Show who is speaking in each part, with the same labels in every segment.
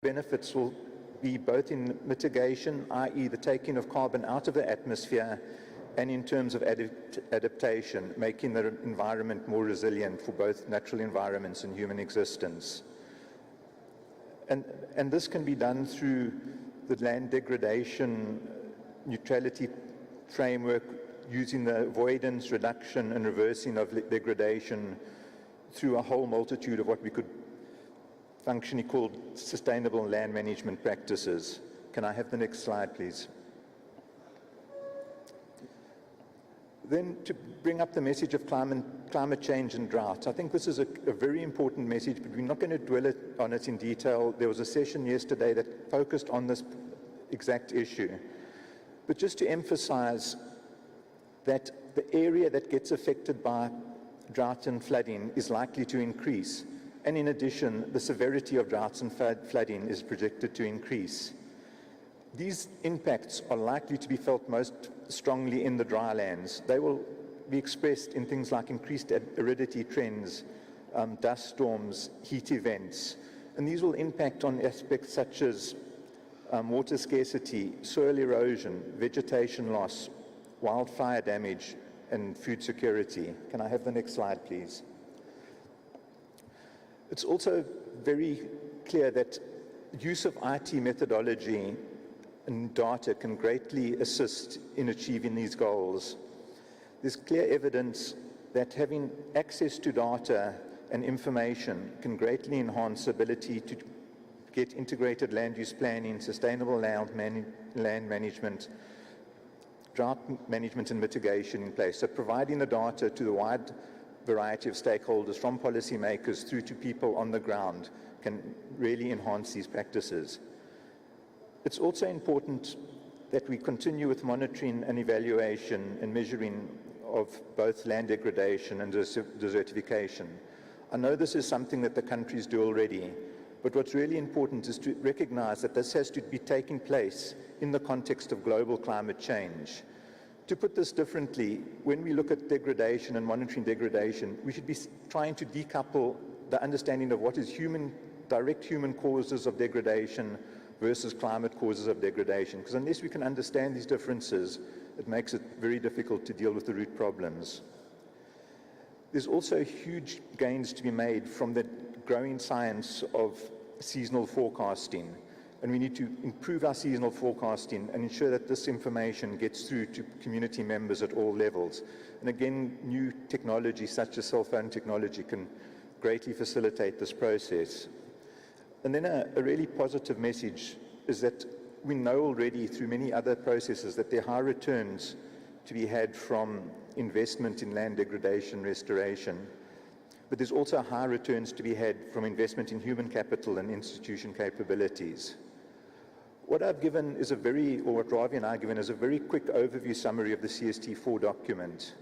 Speaker 1: benefits will be both in mitigation, i.e. the taking of carbon out of the atmosphere, and in terms of adaptation, making the environment more resilient for both natural environments and human existence. And this can be done through the land degradation neutrality framework, using the avoidance, reduction, and reversing of degradation through a whole multitude of what we could functionally call sustainable land management practices. Can I have the next slide, please? Then to bring up the message of climate change and drought. I think this is a very important message, but we're not going to dwell on it in detail. There was a session yesterday that focused on this exact issue. But just to emphasize that the area that gets affected by drought and flooding is likely to increase. And in addition, the severity of droughts and flooding is projected to increase. These impacts are likely to be felt most strongly in the dry lands. They will be expressed in things like increased aridity trends, dust storms, heat events. And these will impact on aspects such as water scarcity, soil erosion, vegetation loss, wildfire damage, and food security. Can I have the next slide, please? It's also very clear that use of IT methodology and data can greatly assist in achieving these goals. There's clear evidence that having access to data and information can greatly enhance the ability to get integrated land use planning, sustainable land management, drought management and mitigation in place. So providing the data to the wide variety of stakeholders, from policymakers through to people on the ground, can really enhance these practices. It's also important that we continue with monitoring and evaluation and measuring of both land degradation and desertification. I know this is something that the countries do already, but what's really important is to recognize that this has to be taking place in the context of global climate change. To put this differently, when we look at degradation and monitoring degradation, we should be trying to decouple the understanding of what is direct human causes of degradation versus climate causes of degradation. Because unless we can understand these differences, it makes it very difficult to deal with the root problems. There's also huge gains to be made from the growing science of seasonal forecasting. And we need to improve our seasonal forecasting and ensure that this information gets through to community members at all levels. And again, new technology such as cell phone technology can greatly facilitate this process. And then a really positive message is that we know already through many other processes that there are high returns to be had from investment in land degradation restoration. But there's also high returns to be had from investment in human capital and institution capabilities. What I've given is what Ravi and I have given is a very quick overview summary of the CST4 document.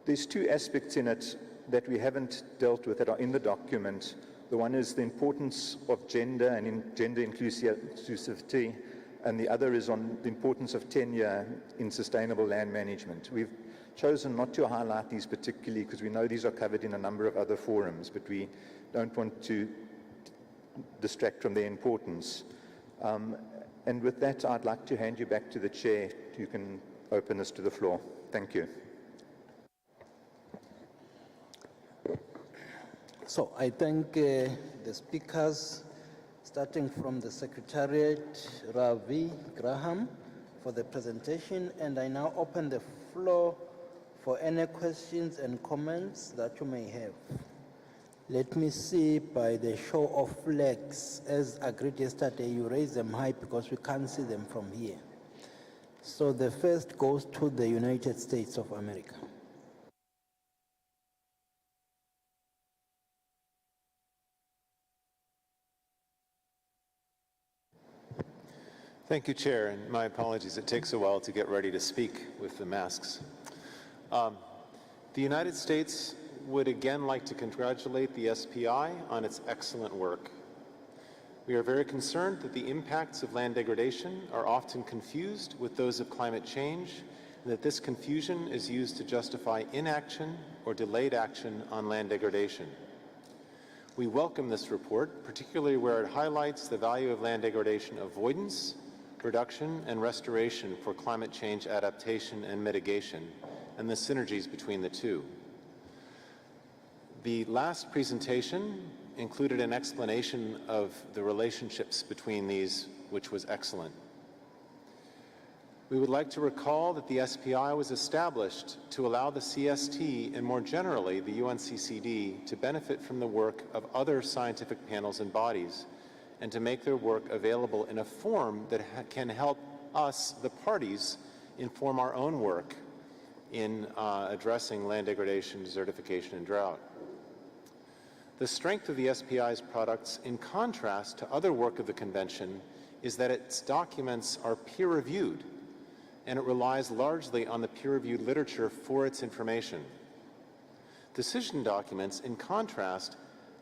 Speaker 1: There's two aspects in it that we haven't dealt with that are in the document. The one is the importance of gender and gender inclusivity, and the other is on the importance of tenure in sustainable land management. We've chosen not to highlight these particularly because we know these are covered in a number of other forums, but we don't want to distract from their importance. And with that, I'd like to hand you back to the chair who can open this to the floor. Thank you.
Speaker 2: So I thank the speakers, starting from the Secretariat, Ravi Graham, for the presentation, and I now open the floor for any questions and comments that you may have. Let me see by the show of flags, as agreed yesterday, you raise them high because we can't see them from here. So the first goes to the United States of America.
Speaker 3: Thank you, Chair, and my apologies. It takes a while to get ready to speak with the masks. The United States would again like to congratulate the SPI on its excellent work. We are very concerned that the impacts of land degradation are often confused with those of climate change, and that this confusion is used to justify inaction or delayed action on land degradation. We welcome this report, particularly where it highlights the value of land degradation avoidance, reduction, and restoration for climate change adaptation and mitigation, and the synergies between the two. The last presentation included an explanation of the relationships between these, which was excellent. We would like to recall that the SPI was established to allow the CST and more generally the UNCCD to benefit from the work of other scientific panels and bodies and to make their work available in a form that can help us, the parties, inform our own work in addressing land degradation, desertification, and drought. The strength of the SPI's products, in contrast to other work of the Convention, is that its documents are peer-reviewed, and it relies largely on the peer-reviewed literature for its information. Decision documents, in contrast,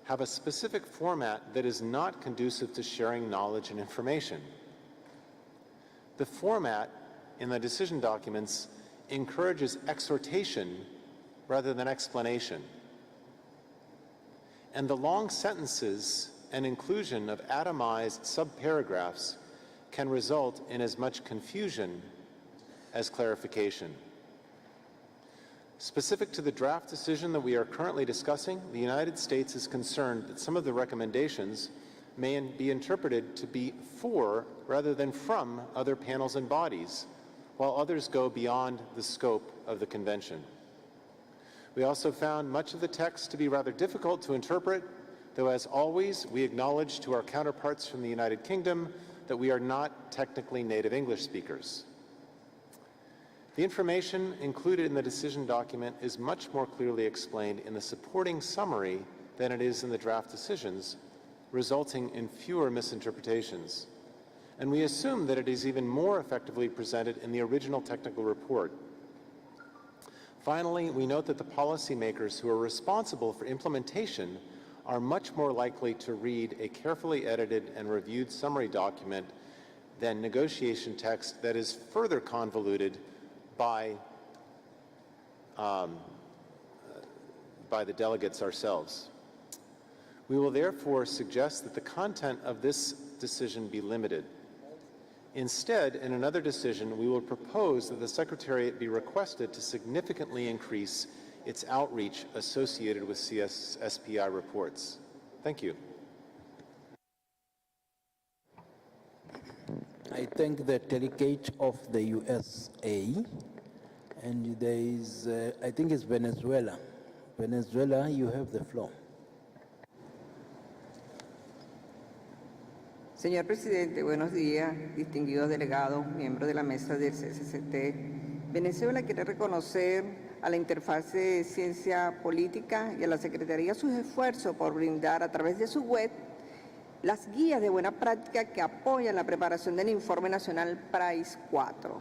Speaker 3: have a specific format that is not conducive to sharing knowledge and information. The format in the decision documents encourages exhortation rather than explanation. And the long sentences and inclusion of atomized subparagraphs can result in as much confusion as clarification. Specific to the draft decision that we are currently discussing, the United States is concerned that some of the recommendations may be interpreted to be for rather than from other panels and bodies, while others go beyond the scope of the Convention. We also found much of the text to be rather difficult to interpret, though as always, we acknowledge to our counterparts from the United Kingdom that we are not technically native English speakers. The information included in the decision document is much more clearly explained in the supporting summary than it is in the draft decisions, resulting in fewer misinterpretations. And we assume that it is even more effectively presented in the original technical report. Finally, we note that the policymakers who are responsible for implementation are much more likely to read a carefully edited and reviewed summary document than negotiation text that is further convoluted by the delegates ourselves. We will therefore suggest that the content of this decision be limited. Instead, in another decision, we will propose that the Secretariat be requested to significantly increase its outreach associated with SPI reports. Thank you.
Speaker 2: I thank the delegate of the USA, and there is, I think it's Venezuela. Venezuela, you have the floor.
Speaker 4: Señor Presidente, buenos días, distinguidos delegados, miembros de la mesa del CCCT. Venezuela quiere reconocer a la Interfaz de Ciencia Política y a la Secretaría sus esfuerzos por brindar a través de su web las guías de buena práctica que apoyan la preparación del Informe Nacional PRAIS 4,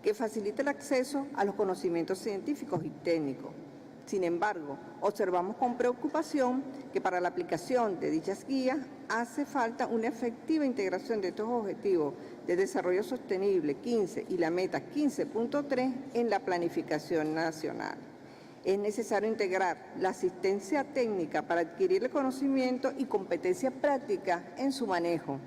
Speaker 4: que facilita el acceso a los conocimientos científicos y técnicos. Sin embargo, observamos con preocupación que para la aplicación de dichas guías hace falta una efectiva integración de estos objetivos de desarrollo sostenible 15 y la meta 15.3 en la planificación nacional. Es necesario integrar la asistencia técnica para adquirir el conocimiento y competencia práctica en su manejo.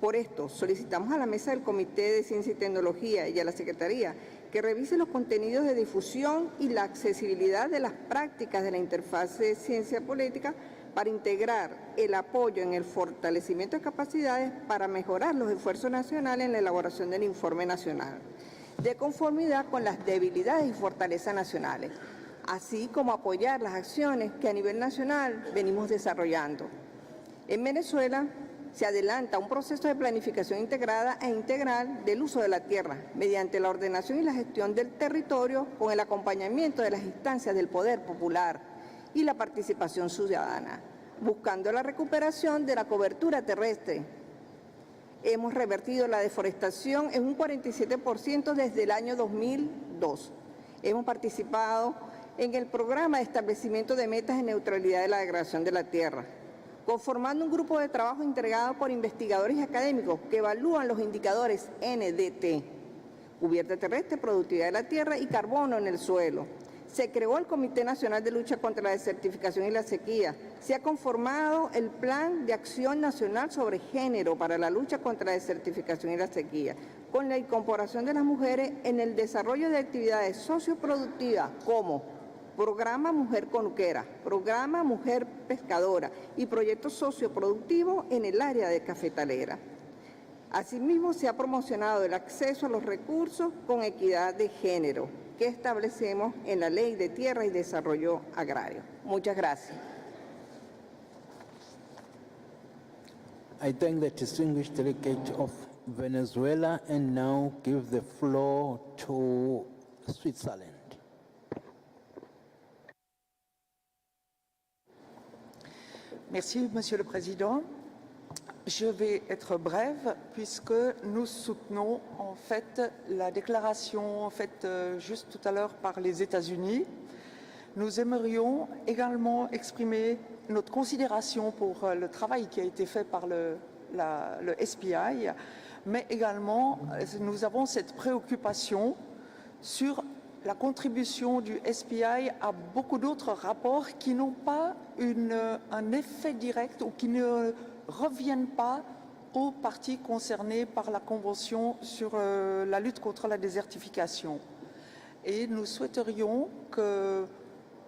Speaker 4: Por esto, solicitamos a la Mesa del Comité de Ciencia y Tecnología y a la Secretaría que revise los contenidos de difusión y la accesibilidad de las prácticas de la interfaz de ciencia política para integrar el apoyo en el fortalecimiento de capacidades para mejorar los esfuerzos nacionales en la elaboración del informe nacional, de conformidad con las debilidades y fortalezas nacionales, así como apoyar las acciones que a nivel nacional venimos desarrollando. En Venezuela se adelanta un proceso de planificación integrada e integral del uso de la tierra mediante la ordenación y la gestión del territorio con el acompañamiento de las instancias del poder popular y la participación ciudadana, buscando la recuperación de la cobertura terrestre. Hemos revertido la deforestación en un 47% desde el año 2002. Hemos participado en el programa de establecimiento de metas de neutralidad de la degradación de la tierra, conformando un grupo de trabajo integrado por investigadores y académicos que evalúan los indicadores NDT, cubierta terrestre, productividad de la tierra y carbono en el suelo. Se creó el Comité Nacional de Lucha contra la Desertificación y la Sequía. Se ha conformado el Plan de Acción Nacional sobre Género para la lucha contra la desertificación y la sequía, con la incorporación de las mujeres en el desarrollo de actividades socioproductivas como Programa Mujer Conuquera, Programa Mujer Pescadora y proyectos socioproductivos en el área de cafetalera. Asimismo, se ha promocionado el acceso a los recursos con equidad de género que establecemos en la Ley de Tierra y Desarrollo Agrario. Muchas gracias.
Speaker 2: I thank the distinguished delegate of Venezuela and now give the floor to Switzerland.
Speaker 5: Merci, Monsieur le Président. Je vais être brève puisque nous soutenons en fait la déclaration faite juste tout à l'heure par les États-Unis. Nous aimerions également exprimer notre considération pour le travail qui a été fait par le SPI, mais également nous avons cette préoccupation sur la contribution du SPI à beaucoup d'autres rapports qui n'ont pas un effet direct ou qui ne reviennent pas aux parties concernées par la Convention sur la lutte contre la désertification. Et nous souhaiterions que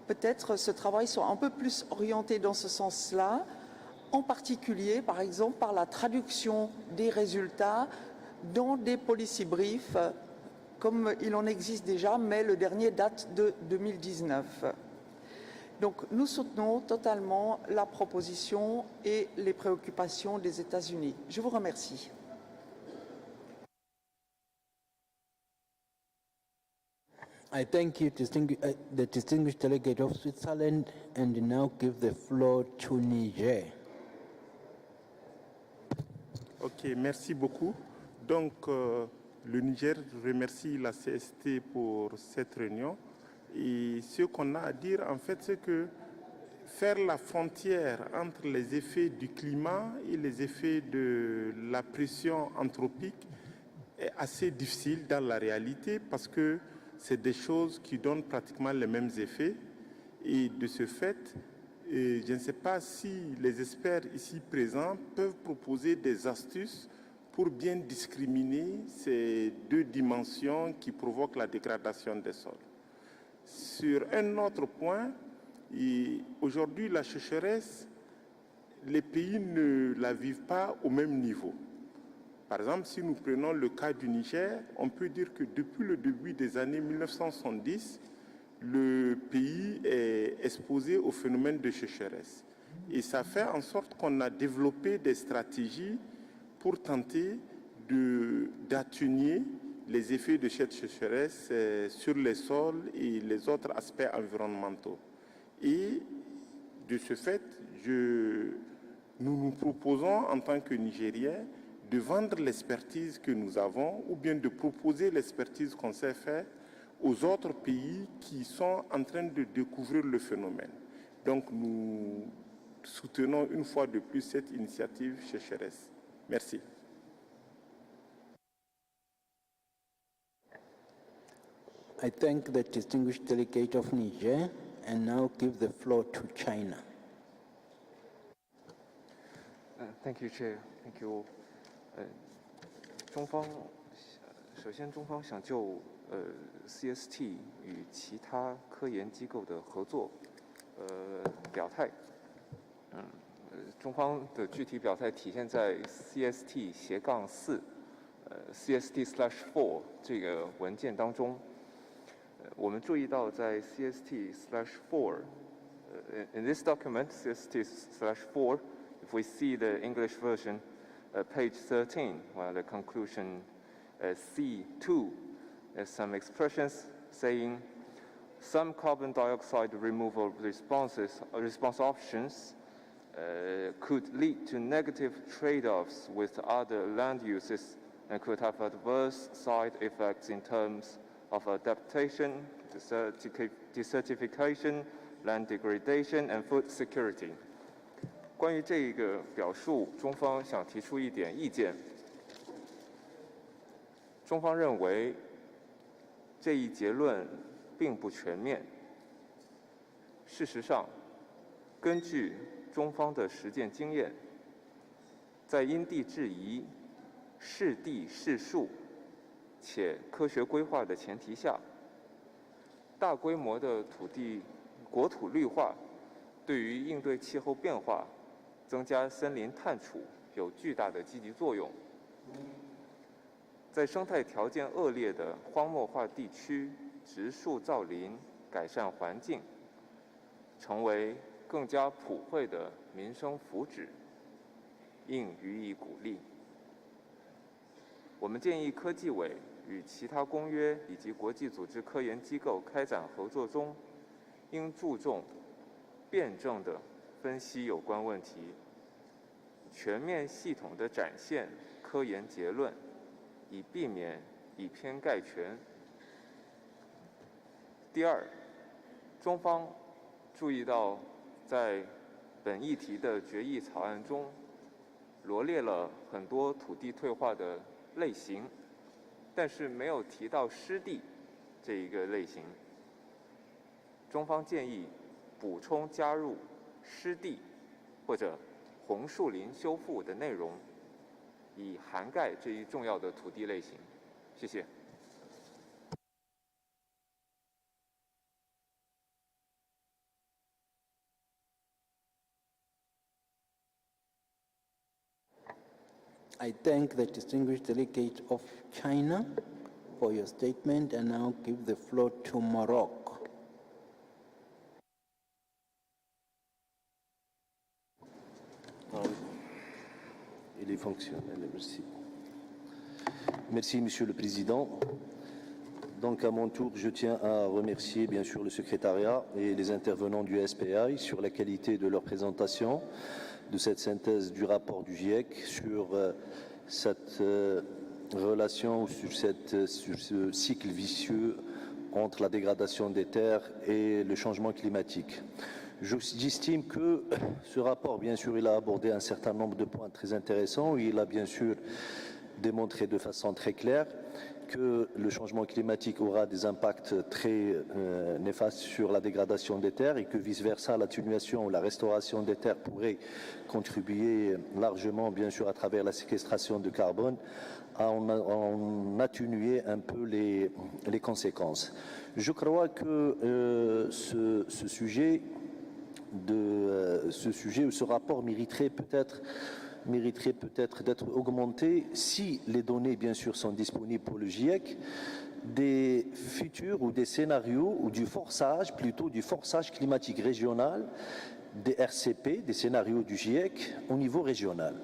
Speaker 5: peut-être ce travail soit un peu plus orienté dans ce sens-là, en particulier, par exemple, par la traduction des résultats dans des policy briefs, comme il en existe déjà, mais le dernier date de 2019. Donc nous soutenons totalement la proposition et les préoccupations des États-Unis. Je vous remercie.
Speaker 2: I thank you, the distinguished delegate of Switzerland, and now give the floor to Niger.
Speaker 6: Ok, merci beaucoup. Donc, le Niger remercie la CST pour cette réunion. Et ce qu'on a à dire, en fait, c'est que faire la frontière entre les effets du climat et les effets de la pression anthropique est assez difficile dans la réalité parce que c'est des choses qui donnent pratiquement les mêmes effets. Et de ce fait, je ne sais pas si les experts ici présents peuvent proposer des astuces pour bien discriminer ces deux dimensions qui provoquent la dégradation des sols. Sur un autre point, aujourd'hui la sécheresse, les pays ne la vivent pas au même niveau. Par exemple, si nous prenons le cas du Niger, on peut dire que depuis le début des années 1970, le pays est exposé au phénomène de sécheresse. Et ça fait en sorte qu'on a développé des stratégies pour tenter d'atténuer les effets de cette sécheresse sur les sols et les autres aspects environnementaux. Et de ce fait, nous nous proposons en tant que Nigériens de vendre l'expertise que nous avons ou bien de proposer l'expertise qu'on sait faire aux autres pays qui sont en train de découvrir le phénomène. Donc nous soutenons une fois de plus cette initiative sécheresse. Merci.
Speaker 2: I thank the distinguished delegate of Niger and now give the floor to China.
Speaker 7: Thank you, Chair. Thank you all. 首先中方想就CST 与其他科研机构的合作表态。中方的具体表态体现在 CST-4 CST/4 这个文件当中。我们注意到在 CST/4 in this document CST/4 if we see the English version page 13 while the conclusion C2 there's some expressions saying some carbon dioxide removal response options could lead to negative trade-offs with other land uses and could have adverse side effects in terms of adaptation, desertification, land degradation, and food security. 关于这个表述，中方想提出一点意见。中方认为这一结论并不全面，事实上，根据中方的实践经验，在因地制宜、适地适树且科学规划的前提下，大规模的国土绿化对于应对气候变化、增加森林碳储有巨大的积极作用。在生态条件恶劣的荒漠化地区植树造林，改善环境，成为更加普惠的民生福祉，应予以鼓励。我们建议科技委与其他公约以及国际组织科研机构开展合作中，应注重辩证地分析有关问题，全面系统地展现科研结论，以避免以偏概全。第二，中方注意到，在本议题的决议草案中，罗列了很多土地退化的类型，但是没有提到湿地这一个类型。中方建议补充加入湿地或者红树林修复的内容，以涵盖这一重要的土地类型。谢谢。
Speaker 2: I thank the distinguished delegate of China for your statement and now give the floor to Morocco.
Speaker 8: Il est fonctionnel, merci. Merci, Monsieur le Président. Donc, à mon tour, je tiens à remercier, bien sûr, le secrétariat et les intervenants du SPI sur la qualité de leur présentation de cette synthèse du rapport du GIEC sur cette relation, sur ce cycle vicieux entre la dégradation des terres et le changement climatique. J'estime que ce rapport, bien sûr, il a abordé un certain nombre de points très intéressants. Il a bien sûr démontré de façon très claire que le changement climatique aura des impacts très néfastes sur la dégradation des terres et que vice-versa, l'atténuation ou la restauration des terres pourrait contribuer largement, bien sûr, à travers la séquestration de carbone, à en atténuer un peu les conséquences. Je crois que ce sujet ou ce rapport mériterait peut-être d'être augmenté si les données, bien sûr, sont disponibles pour le GIEC, des futurs ou des scénarios ou du forçage climatique régional des RCP, des scénarios du GIEC au niveau régional.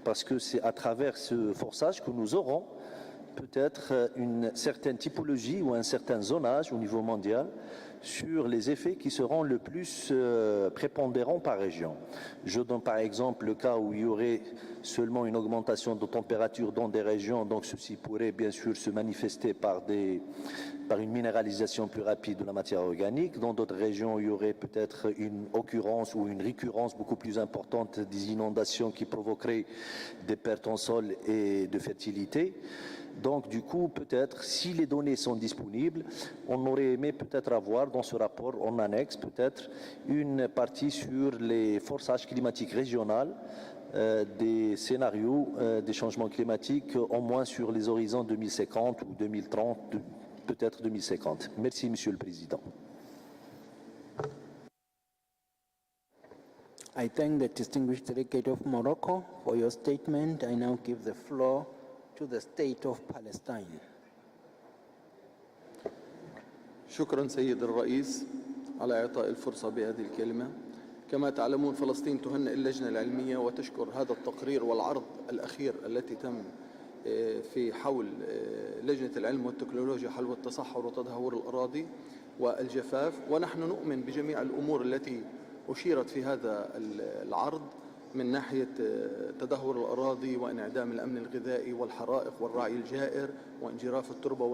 Speaker 8: Parce que c'est à travers ce forçage que nous aurons peut-être une certaine typologie ou un certain zonage au niveau mondial sur les effets qui seront le plus prépondérants par région. Je donne par exemple le cas où il y aurait seulement une augmentation de température dans des régions, donc ceci pourrait bien sûr se manifester par une minéralisation plus rapide de la matière organique. Dans d'autres régions, il y aurait peut-être une occurrence ou une récurrence beaucoup plus importante des inondations qui provoqueraient des pertes en sol et de fertilité. Donc, du coup, peut-être, si les données sont disponibles, on aurait aimé peut-être avoir dans ce rapport, en annexe, peut-être une partie sur les forçages climatiques régionaux des scénarios des changements climatiques, au moins sur les horizons 2050 ou 2030, peut-être 2050. Merci, Monsieur le Président.
Speaker 2: I thank the distinguished delegate of Morocco for your statement. I now give the floor to the State of Palestine.
Speaker 9: شكرا سيد الرئيس على إعطاء الفرصة بهذه الكلمة. كما تعلمون فلسطين تهنئ اللجنة العلمية وتشكر هذا التقرير والعرض الأخير التي تم في حول لجنة العلم والتكنولوجيا حول التصحر وتدهور الأراضي والجفاف، ونحن نؤمن بجميع الأمور التي أشيرت في هذا العرض من ناحية تدهور الأراضي وانعدام الأمن الغذائي والحرائق والرعي الجائر وانجراف التربة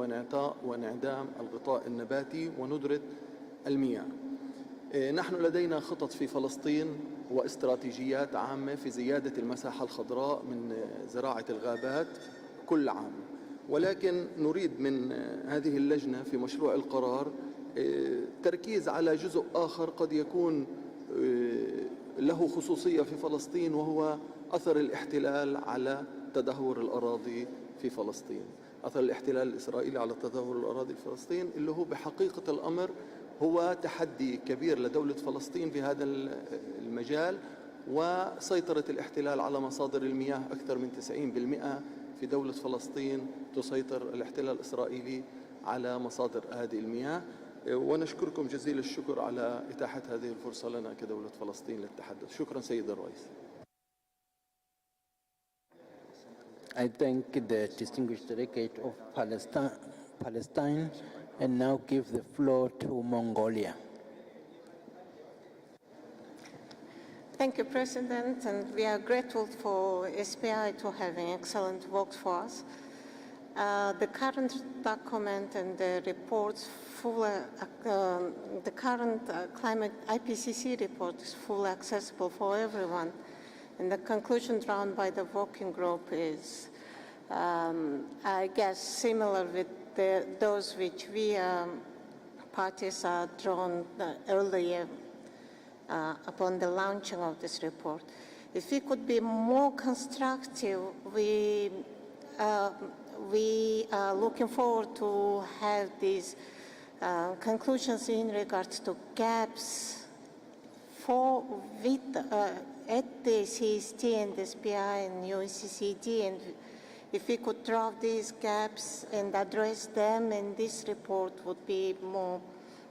Speaker 9: وانعدام الغطاء النباتي وندرة المياه. نحن لدينا خطط في فلسطين واستراتيجيات عامة في زيادة المساحة الخضراء من زراعة الغابات كل عام، ولكن نريد من هذه اللجنة في مشروع القرار تركيز على جزء آخر قد يكون له خصوصية في فلسطين، وهو أثر الاحتلال على تدهور الأراضي في فلسطين. أثر الاحتلال الإسرائيلي على تدهور الأراضي في فلسطين اللي هو بحقيقة الأمر هو تحدي كبير لدولة فلسطين في هذا المجال، وسيطرة الاحتلال على مصادر المياه أكثر من 90% في دولة فلسطين تسيطر الاحتلال الإسرائيلي على مصادر هذه المياه. ونشكركم جزيل الشكر على إتاحة هذه الفرصة لنا كدولة فلسطين للتحدث. شكرا سيد الرئيس.
Speaker 2: I thank the distinguished delegate of Palestine and now give the floor to Mongolia.
Speaker 10: Thank you, President, and we are grateful for SPI to having excellent work for us. The current document and the reports the current climate Ipcc report is fully accessible for everyone. And the conclusion drawn by the working group is, I guess, similar with those which we parties are drawn earlier upon the launching of this report. If we could be more constructive, we are looking forward to have these conclusions in regards to gaps at the CST and the SPI and UNCCD, and if we could drop these gaps and address them in this report would be more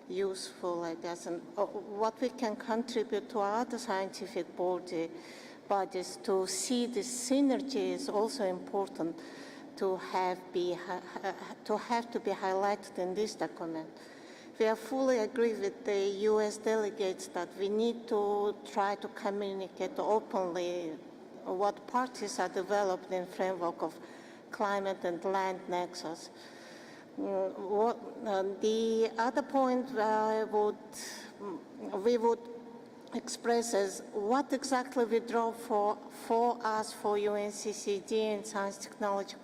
Speaker 10: useful, I guess. And what we can contribute to other scientific bodies to see this synergy is also important to have to be highlighted in this document. We fully agree with the U.S. delegates that we need to try to communicate openly what parties are developed in framework of climate and land nexus. The other point we would express is what exactly we draw for us for UNCCD and Science Technology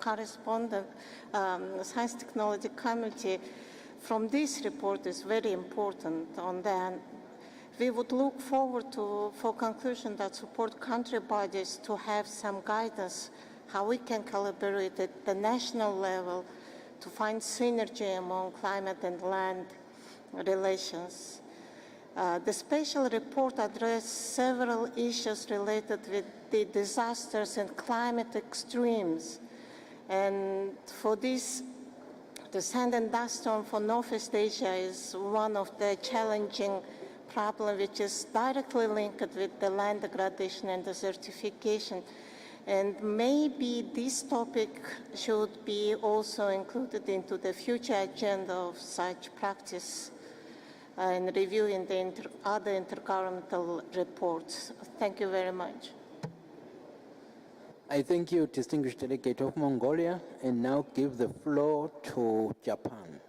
Speaker 10: Science Technology Committee from this report is very important. On that, we would look forward for conclusion that support country bodies to have some guidance how we can collaborate at the national level to find synergy among climate and land relations. The special report addressed several issues related with the disasters and climate extremes. And for this, the sand and dust storm for Northeast Asia is one of the challenging problems which is directly linked with the land degradation and desertification. And maybe this topic should be also included into the future agenda of such practice and reviewing the other intergovernmental reports. Thank you very much.
Speaker 2: I thank you, distinguished delegate of Mongolia, and now give the floor to Japan.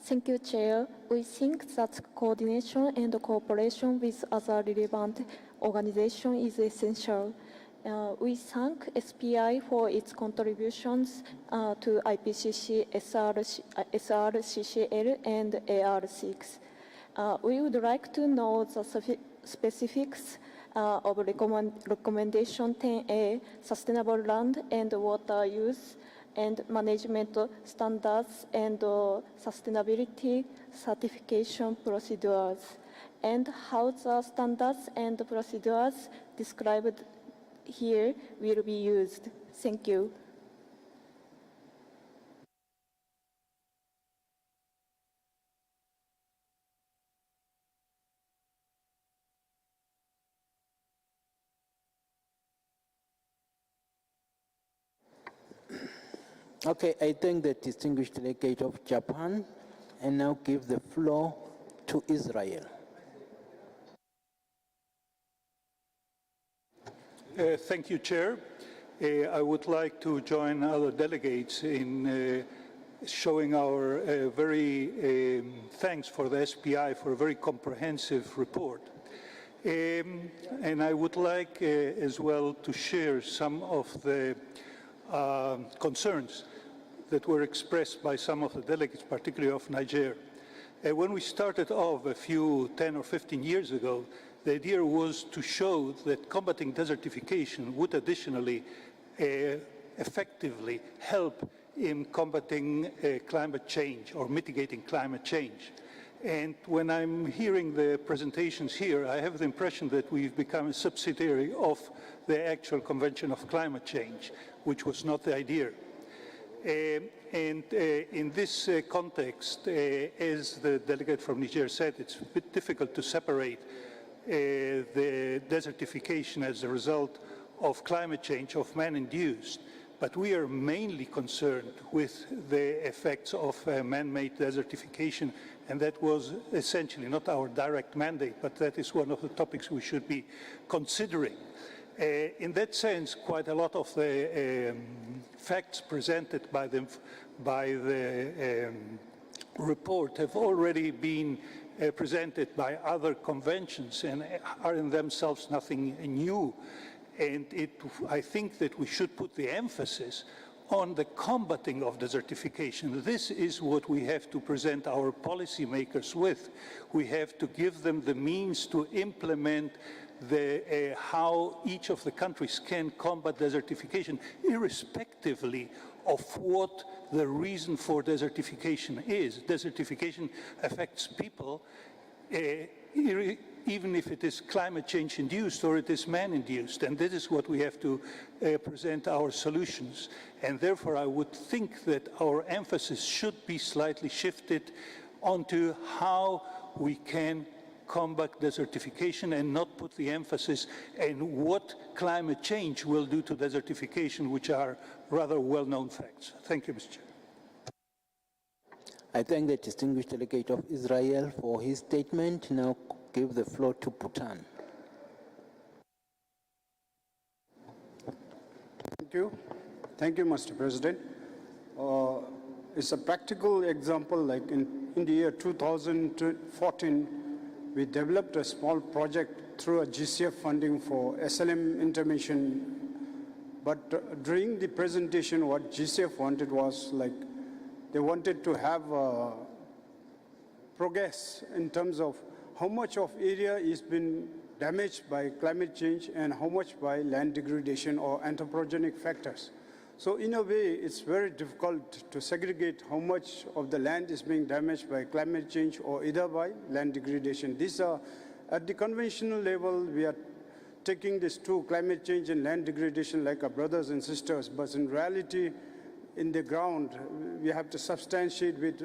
Speaker 11: Thank you, Chair. We think that coordination and cooperation with other relevant organizations is essential. We thank SPI for its contributions to IPCC, SRCCL, and AR6. We would like to know the specifics of recommendation 10A, sustainable land and water use and management standards and sustainability certification procedures, and how the standards and procedures described here will be used. Thank you.
Speaker 2: Okay, I thank the distinguished delegate of Japan and now give the floor to Israel.
Speaker 12: Thank you, Chair. I would like to join other delegates in showing our very thanks for the SPI for a very comprehensive report. And I would like as well to share some of the concerns that were expressed by some of the delegates, particularly of Niger. When we started off a few 10 or 15 years ago, the idea was to show that combating desertification would additionally effectively help in combating climate change or mitigating climate change. And when I'm hearing the presentations here, I have the impression that we've become a subsidiary of the actual Convention of Climate Change, which was not the idea. In this context, as the delegate from Niger said, it's a bit difficult to separate the desertification as a result of climate change, of man-induced. But we are mainly concerned with the effects of man-made desertification, and that was essentially not our direct mandate, but that is one of the topics we should be considering. In that sense, quite a lot of the facts presented by the report have already been presented by other conventions and are in themselves nothing new. And I think that we should put the emphasis on the combating of desertification. This is what we have to present our policymakers with. We have to give them the means to implement how each of the countries can combat desertification, irrespectively of what the reason for desertification is. Desertification affects people, even if it is climate change induced or it is man induced. And this is what we have to present our solutions. And therefore, I would think that our emphasis should be slightly shifted onto how we can combat desertification and not put the emphasis on what climate change will do to desertification, which are rather well-known facts. Thank you, Mr. Chair.
Speaker 2: I thank the distinguished delegate of Israel for his statement. Now give the floor to Bhutan.
Speaker 13: Thank you. Thank you, Mr. President. It's a practical example, like in the year 2014, we developed a small project through a GCF funding for SLM intervention. But during the presentation, what GCF wanted was like, they wanted to have progress in terms of how much of area is been damaged by climate change and how much by land degradation or anthropogenic factors. So in a way, it's very difficult to segregate how much of the land is being damaged by climate change or either by land degradation. These are, at the conventional level, we are taking these two, climate change and land degradation, like our brothers and sisters, but in reality, in the ground, we have to substantiate with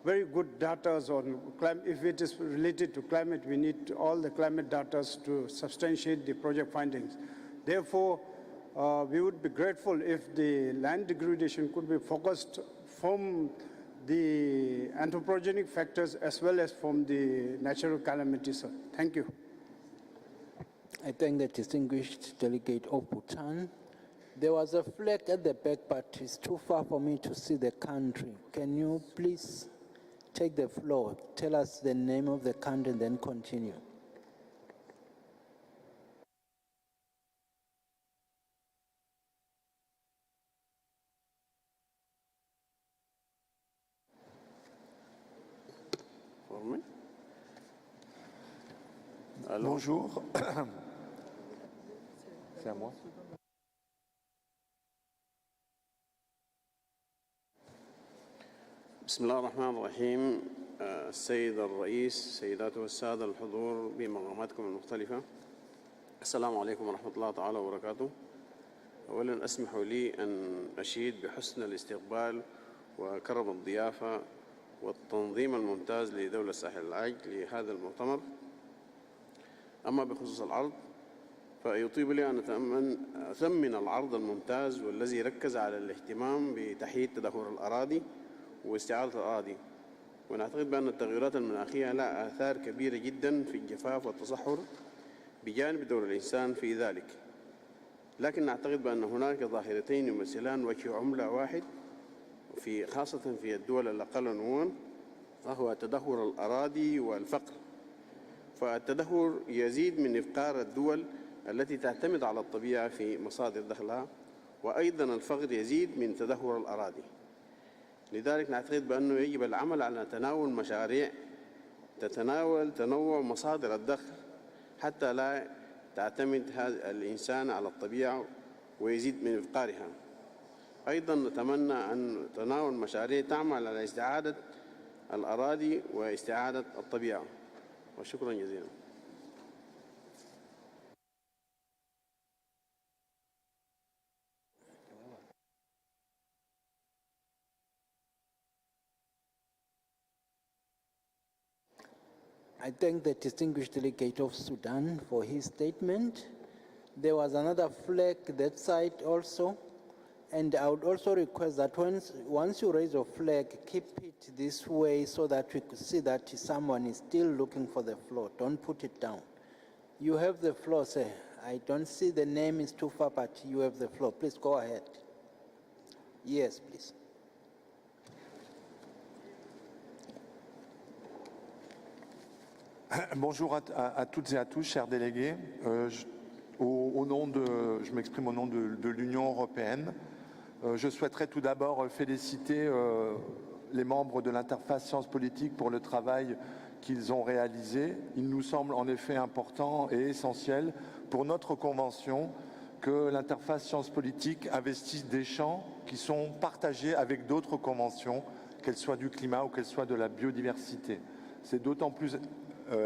Speaker 13: very good data on climate. If it is related to climate, we need all the climate data to substantiate the project findings. Therefore, we would be grateful if the land degradation could be focused from the anthropogenic factors as well as from the natural calamities. Thank you.
Speaker 2: I thank the distinguished delegate of Bhutan. There was a flag at the back, but it's too far for me to see the country. Can you please take the floor, tell us the name of the country, and then continue?
Speaker 14: Bonjour.
Speaker 7: C'est à moi.
Speaker 14: بسم الله الرحمن الرحيم. السيد الرئيس، سيداته والسادة الحضور بمقاماتكم المختلفة، السلام عليكم ورحمة الله تعالى وبركاته. أولا اسمحوا لي أن أشيد بحسن الاستقبال وكرم الضيافة والتنظيم الممتاز لدولة الساحل العاج لهذا المؤتمر. أما بخصوص العرض فيطيب لي أن أثمن العرض الممتاز والذي ركز على الاهتمام بتحييد تدهور الأراضي واستعادة الأراضي، ونعتقد بأن التغيرات المناخية لها آثار كبيرة جدا في الجفاف والتصحر بجانب دور الإنسان في ذلك. لكن نعتقد بأن هناك ظاهرتين يمثلان وجه عملة واحد، خاصة في الدول الأقل نمواً، وهو تدهور الأراضي والفقر. فالتدهور يزيد من إفقار الدول التي تعتمد على الطبيعة في مصادر دخلها، وأيضا الفقر يزيد من تدهور الأراضي. لذلك نعتقد بأنه يجب العمل على تناول مشاريع تتناول تنوع مصادر الدخل حتى لا تعتمد هذا الإنسان على الطبيعة ويزيد من إفقارها. أيضا نتمنى أن تناول مشاريع تعمل على استعادة الأراضي واستعادة الطبيعة. وشكرا جزيلا.
Speaker 2: I thank the distinguished delegate of Sudan for his statement. There was another flag that side also, and I would also request that once you raise your flag, keep it this way so that we could see that someone is still looking for the floor. Don't put it down. You have the floor, sir. I don't see the name is too far, but you have the floor. Please go ahead. Yes, please.
Speaker 15: Bonjour à toutes et à tous, chers délégués. Je m'exprime au nom de l'Union européenne. Je souhaiterais tout d'abord féliciter les membres de l'interface sciences politiques pour le travail qu'ils ont réalisé. Il nous semble en effet important et essentiel pour notre convention que l'interface sciences politiques investisse des champs qui sont partagés avec d'autres conventions, qu'elles soient du climat ou qu'elles soient de la biodiversité. C'est d'autant plus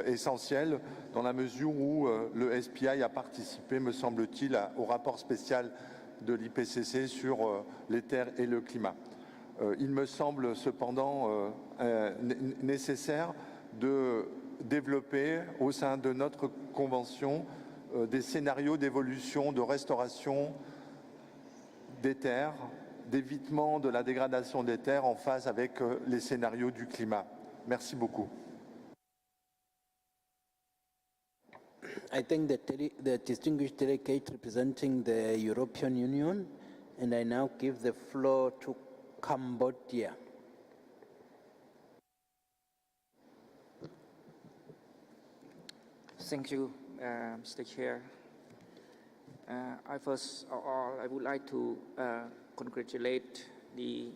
Speaker 15: essentiel dans la mesure où le SPI a participé, me semble-t-il, au rapport spécial de l'Ipcc sur les terres et le climat. Il me semble cependant nécessaire de développer au sein de notre convention des scénarios d'évolution, de restauration des terres, d'évitement de la dégradation des terres en phase avec les scénarios du climat. Merci beaucoup.
Speaker 2: I thank the distinguished delegate representing the European Union, and I now give the floor to Cambodia.
Speaker 16: Thank you, Mr. Chair. First of all, I would like to congratulate the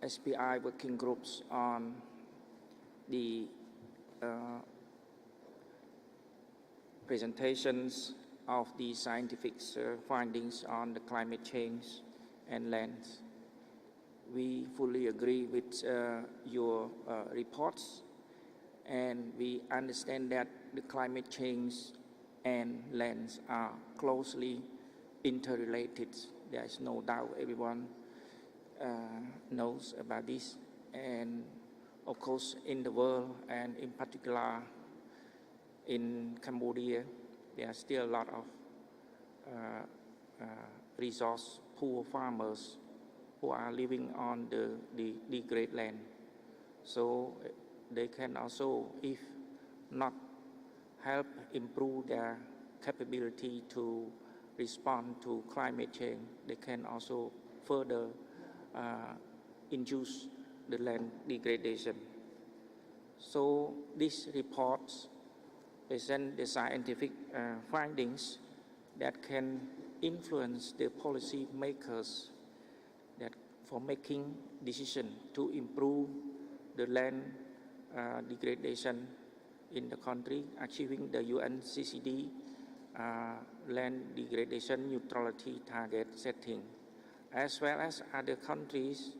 Speaker 16: SPI working groups on the presentations of the scientific findings on the climate change and lands. We fully agree with your reports, and we understand that the climate change and lands are closely interrelated. There is no doubt, everyone knows about this. And of course, in the world, and in particular in Cambodia, there are still a lot of resource poor farmers who are living on the degraded land. So they can also, if not help improve their capability to respond to climate change, they can also further induce the land degradation. So these reports present the scientific findings that can influence the policy makers that for making decisions to improve the land degradation in the country, achieving the UNCCD land degradation neutrality target setting. As well as other countries,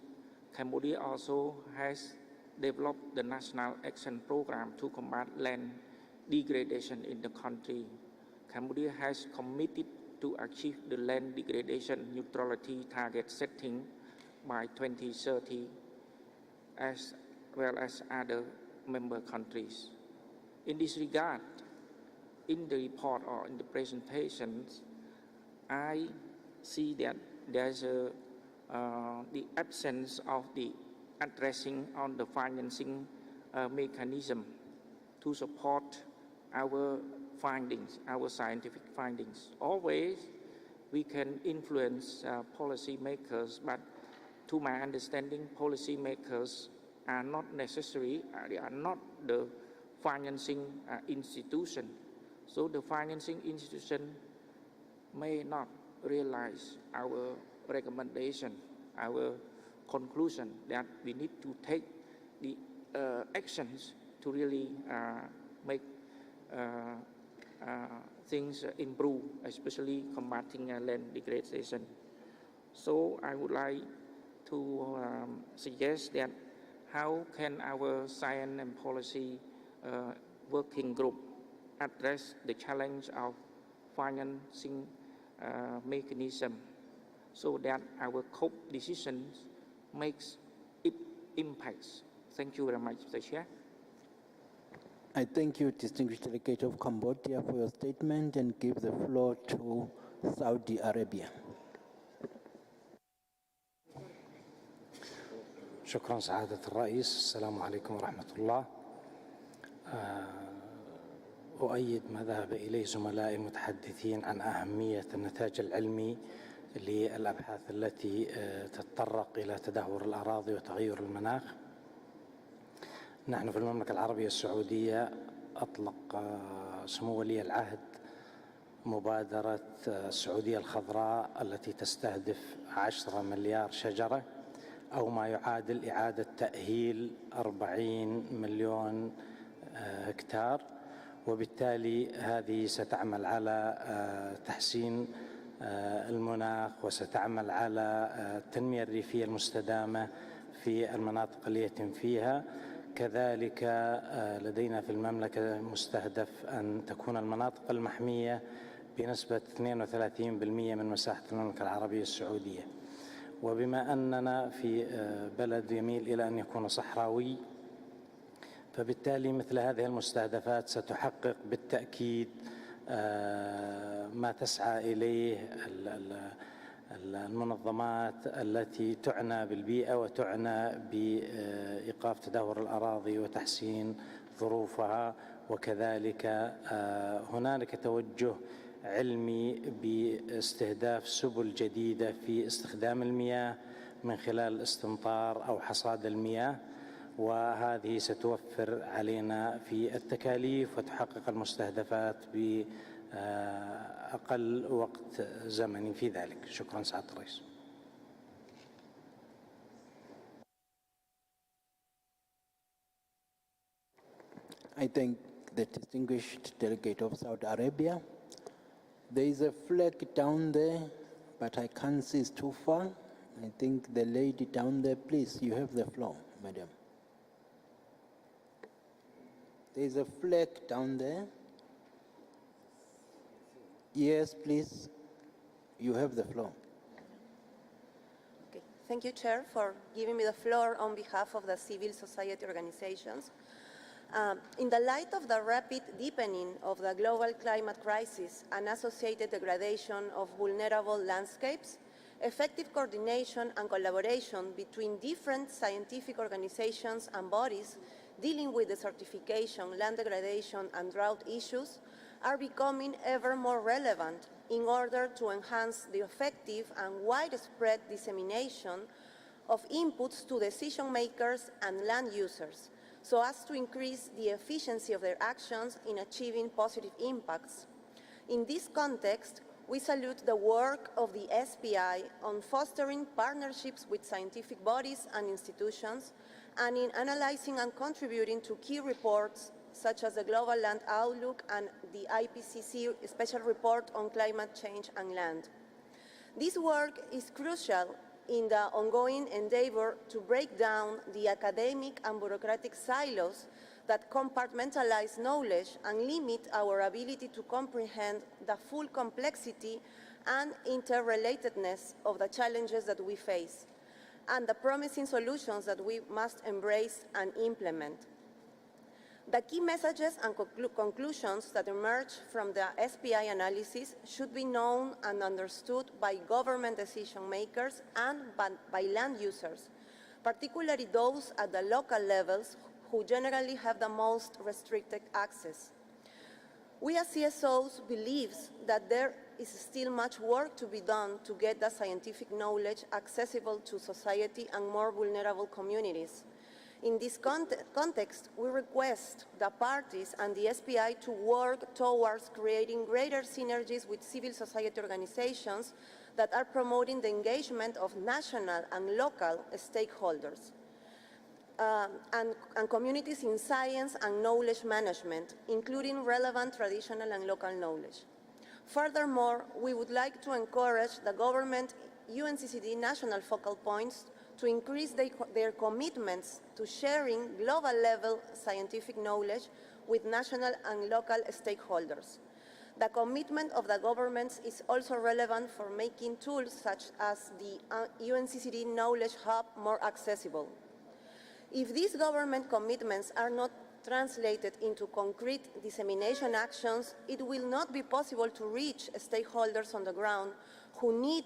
Speaker 16: Cambodia also has developed the National Action Program to combat land degradation in the country. Cambodia has committed to achieve the land degradation neutrality target setting by 2030, as well as other member countries. In this regard, in the report or in the presentations, I see that there's the absence of the addressing on the financing mechanism to support our findings, our scientific findings. Always we can influence policy makers, but to my understanding, policy makers are not necessary, they are not the financing institution. So the financing institution may not realize our recommendation, our conclusion that we need to take the actions to really make things improve, especially combating land degradation. So I would like to suggest that how can our science and policy working group address the challenge of financing mechanism so that our COP decisions makes impacts. Thank you very much, Mr. Chair.
Speaker 2: I thank you, distinguished delegate of Cambodia, for your statement and give the floor to Saudi Arabia.
Speaker 17: شكرا سعادة الرئيس. السلام عليكم ورحمة الله. أؤيد ما ذهب إليه زملائي المتحدثين عن أهمية النتاج العلمي للأبحاث التي تتطرق إلى تدهور الأراضي وتغير المناخ. نحن في المملكة العربية السعودية أطلق سمو ولي العهد مبادرة السعودية الخضراء التي تستهدف 10 مليار شجرة أو ما يعادل إعادة تأهيل 40 مليون هكتار، وبالتالي هذه ستعمل على تحسين المناخ وستعمل على التنمية الريفية المستدامة في المناطق اللي يتم فيها. كذلك لدينا في المملكة مستهدف أن تكون المناطق المحمية بنسبة 32% من مساحة المملكة العربية السعودية. وبما أننا في بلد يميل إلى أن يكون صحراوي، فبالتالي مثل هذه المستهدفات ستحقق بالتأكيد ما تسعى إليه المنظمات التي تعنى بالبيئة وتعنى بإيقاف تدهور الأراضي وتحسين ظروفها. وكذلك هنالك توجه علمي باستهداف سبل جديدة في استخدام المياه من خلال الاستمطار أو حصاد المياه، وهذه ستوفر علينا في التكاليف وتحقق المستهدفات بأقل وقت زمني في ذلك. شكرا سعادة الرئيس.
Speaker 2: I thank the distinguished delegate of Saudi Arabia. There is a flag down there, but I can't see it's too far. I think the lady down there, please, you have the floor, madam. There is a flag down there. Yes, please, you have the floor.
Speaker 18: Okay. Thank you, Chair, for giving me the floor on behalf of the civil society organizations. In the light of the rapid deepening of the global climate crisis and associated degradation of vulnerable landscapes, effective coordination and collaboration between different scientific organizations and bodies dealing with desertification, land degradation, and drought issues are becoming ever more relevant in order to enhance the effective and widespread dissemination of inputs to decision makers and land users, so as to increase the efficiency of their actions in achieving positive impacts. In this context, we salute the work of the SPI on fostering partnerships with scientific bodies and institutions, and in analyzing and contributing to key reports such as the Global Land Outlook and the Ipcc Special Report on Climate Change and Land. This work is crucial in the ongoing endeavor to break down the academic and bureaucratic silos that compartmentalize knowledge and limit our ability to comprehend the full complexity and interrelatedness of the challenges that we face, and the promising solutions that we must embrace and implement. The key messages and conclusions that emerge from the SPI analysis should be known and understood by government decision makers and by land users, particularly those at the local levels who generally have the most restricted access. We as CSOs believe that there is still much work to be done to get the scientific knowledge accessible to society and more vulnerable communities. In this context, we request the parties and the SPI to work towards creating greater synergies with civil society organizations that are promoting the engagement of national and local stakeholders and communities in science and knowledge management, including relevant traditional and local knowledge. Furthermore, we would like to encourage the government UNCCD national focal points to increase their commitments to sharing global-level scientific knowledge with national and local stakeholders. The commitment of the governments is also relevant for making tools such as the UNCCD Knowledge Hub more accessible. If these government commitments are not translated into concrete dissemination actions, it will not be possible to reach stakeholders on the ground who need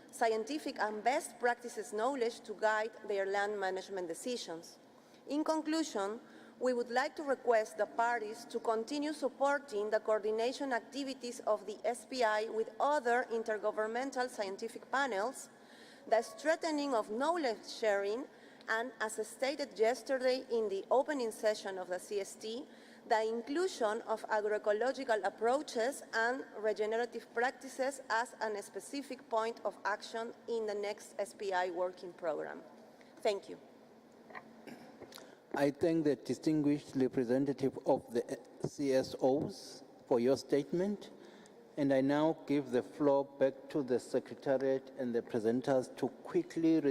Speaker 18: scientific and best practices knowledge to guide their land management decisions. In conclusion, we would like to request the parties to continue supporting the coordination activities of the SPI with other intergovernmental scientific panels, the strengthening of knowledge sharing, and as stated yesterday in the opening session of the CST, the inclusion of agroecological approaches and regenerative practices as a specific point of action in the next SPI working program. Thank you.
Speaker 2: I thank the distinguished representative of the CSOs for your statement, and I now give the floor back to the Secretariat and the presenters to quickly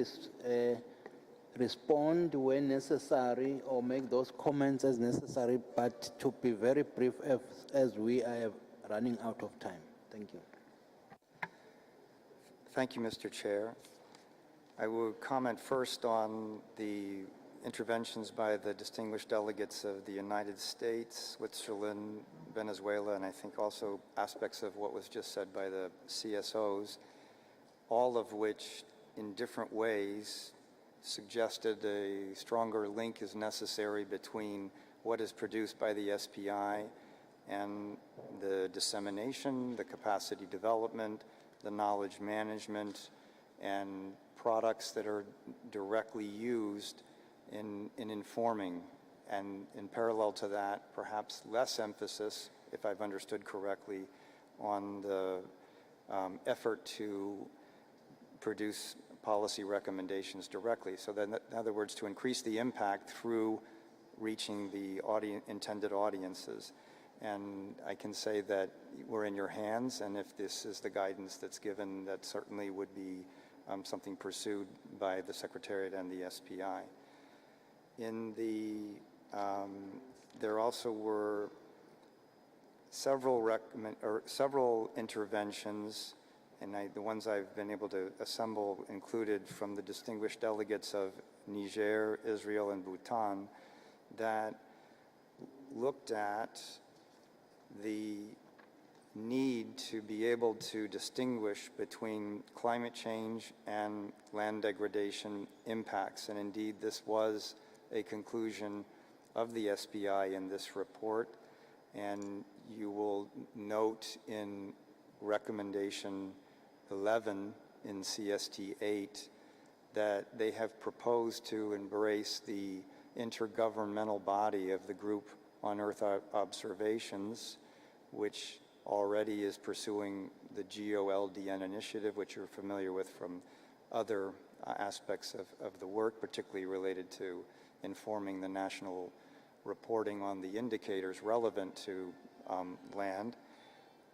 Speaker 2: respond when necessary or make those comments as necessary, but to be very brief as we are running out of time. Thank you.
Speaker 19: Thank you, Mr. Chair. I will comment first on the interventions by the distinguished delegates of the United States, Switzerland, Venezuela, and I think also aspects of what was just said by the CSOs, all of which in different ways suggested a stronger link is necessary between what is produced by the SPI and the dissemination, the capacity development, the knowledge management, and products that are directly used in informing. And in parallel to that, perhaps less emphasis, if I've understood correctly, on the effort to produce policy recommendations directly. So then, in other words, to increase the impact through reaching the intended audiences. And I can say that we're in your hands, and if this is the guidance that's given, that certainly would be something pursued by the Secretariat and the SPI. In the, there also were several interventions, and the ones I've been able to assemble included from the distinguished delegates of Niger, Israel, and Bhutan that looked at the need to be able to distinguish between climate change and land degradation impacts. And indeed, this was a conclusion of the SPI in this report. And you will note in recommendation 11 in CST 8 that they have proposed to embrace the intergovernmental body of the Group on Earth Observations, which already is pursuing the GOLDN initiative, which you're familiar with from other aspects of the work, particularly related to informing the national reporting on the indicators relevant to land,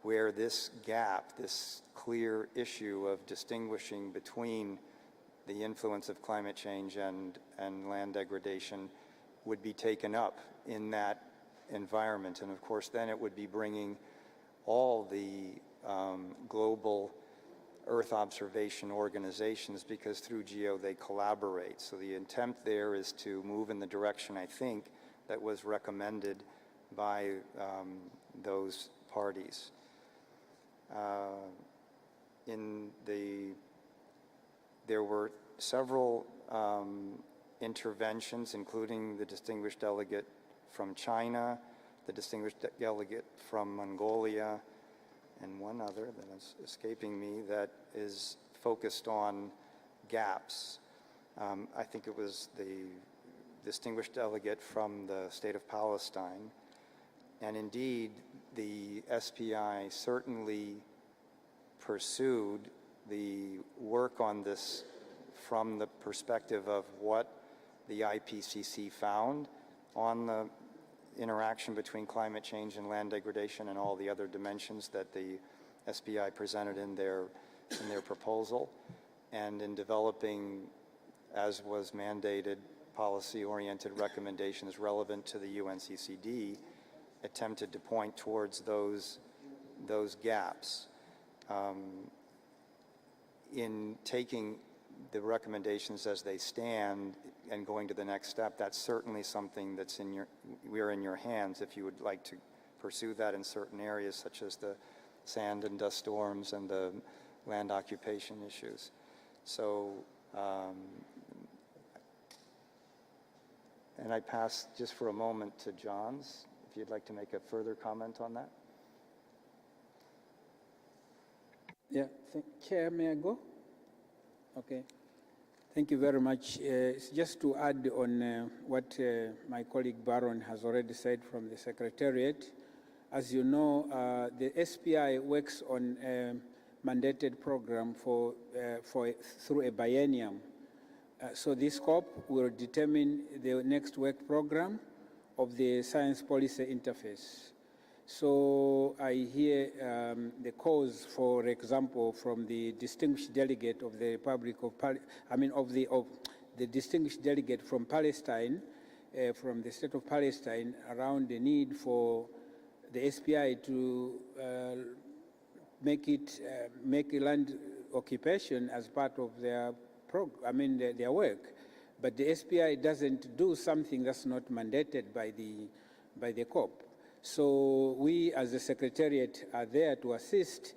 Speaker 19: where this gap, this clear issue of distinguishing between the influence of climate change and land degradation would be taken up in that environment. And of course, then it would be bringing all the global Earth observation organizations, because through GEO they collaborate. So the intent there is to move in the direction, I think, that was recommended by those parties. There were several interventions, including the distinguished delegate from China, the distinguished delegate from Mongolia, and one other that is escaping me that is focused on gaps. I think it was the distinguished delegate from the state of Palestine. And indeed, the SPI certainly pursued the work on this from the perspective of what the Ipcc found on the interaction between climate change and land degradation and all the other dimensions that the SPI presented in their proposal, and in developing, as was mandated, policy-oriented recommendations relevant to the UNCCD, attempted to point towards those gaps. In taking the recommendations as they stand and going to the next step, that's certainly something that's we're in your hands if you would like to pursue that in certain areas such as the sand and dust storms and the land occupation issues. So, and I pass just for a moment to Johns, if you'd like to make a further comment on that.
Speaker 20: Yeah, Chair, may I go? Okay. Thank you very much. Just to add on what my colleague Baron has already said from the Secretariat, as you know, the SPI works on a mandated program through a biennium. So this scope will determine the next work program of the science policy interface. So I hear the calls, for example, from the distinguished delegate of the Republic of the distinguished delegate from Palestine, from the state of Palestine, around the need for the SPI to make land occupation as part of their their work. But the SPI doesn't do something that's not mandated by the COP. So we, as the Secretariat, are there to assist,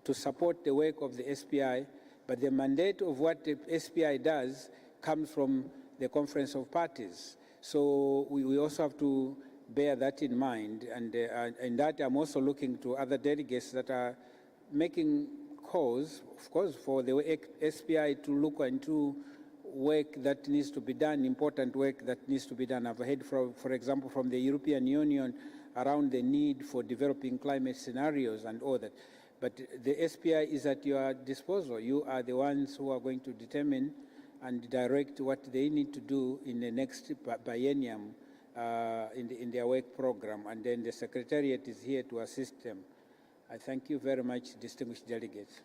Speaker 20: to support the work of the SPI, but the mandate of what the SPI does comes from the Conference of Parties. So we also have to bear that in mind, and in that I'm also looking to other delegates that are making calls, of course, for the SPI to look into work that needs to be done, important work that needs to be done. I've heard, for example, from the European Union around the need for developing climate scenarios and all that. But the SPI is at your disposal. You are the ones who are going to determine and direct what they need to do in the next biennium in their work program. And then the Secretariat is here to assist them. I thank you very much, distinguished delegates.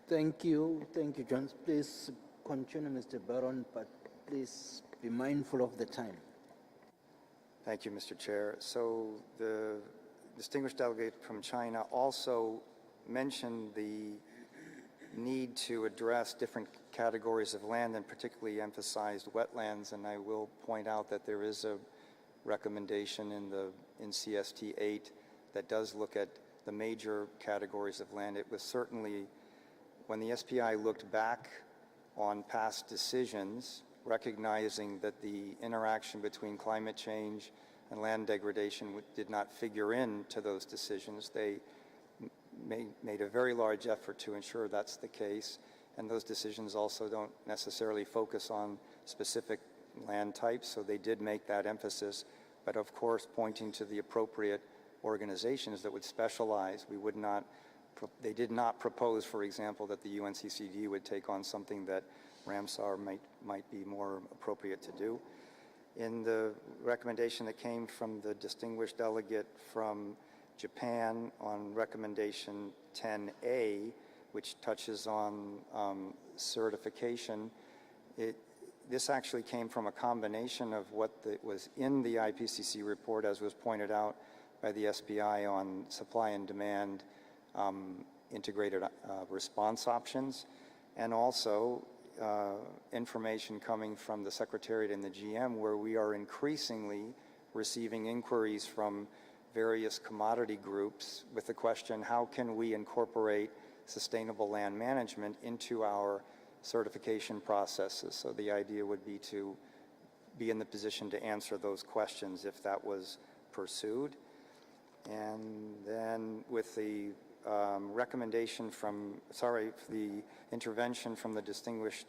Speaker 2: Thank you, John. Please continue, Mr. Baron, but please be mindful of the time.
Speaker 19: Thank you, Mr. Chair. So the distinguished delegate from China also mentioned the need to address different categories of land and particularly emphasized wetlands, and I will point out that there is a recommendation in CST 8 that does look at the major categories of land. It was certainly, when the SPI looked back on past decisions, recognizing that the interaction between climate change and land degradation did not figure into those decisions, they made a very large effort to ensure that's the case. And those decisions also don't necessarily focus on specific land types, so they did make that emphasis, but of course pointing to the appropriate organizations that would specialize. They did not propose, for example, that the UNCCD would take on something that Ramsar might be more appropriate to do. In the recommendation that came from the distinguished delegate from Japan on recommendation 10A, which touches on certification, this actually came from a combination of what was in the Ipcc report, as was pointed out by the SPI on supply and demand integrated response options, and also information coming from the Secretariat and the GM, where we are increasingly receiving inquiries from various commodity groups with the question, how can we incorporate sustainable land management into our certification processes? So the idea would be to be in the position to answer those questions if that was pursued. And then with the the intervention from the distinguished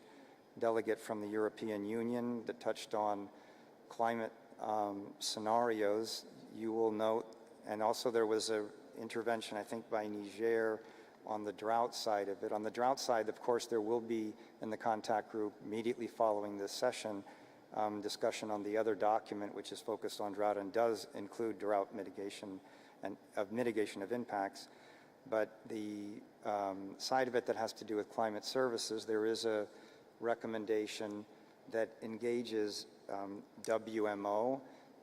Speaker 19: delegate from the European Union that touched on climate scenarios, you will note, and also there was an intervention, I think, by Niger on the drought side of it. On the drought side, of course, there will be in the contact group immediately following this session discussion on the other document, which is focused on drought and does include drought mitigation and mitigation of impacts. But the side of it that has to do with climate services, there is a recommendation that engages WMO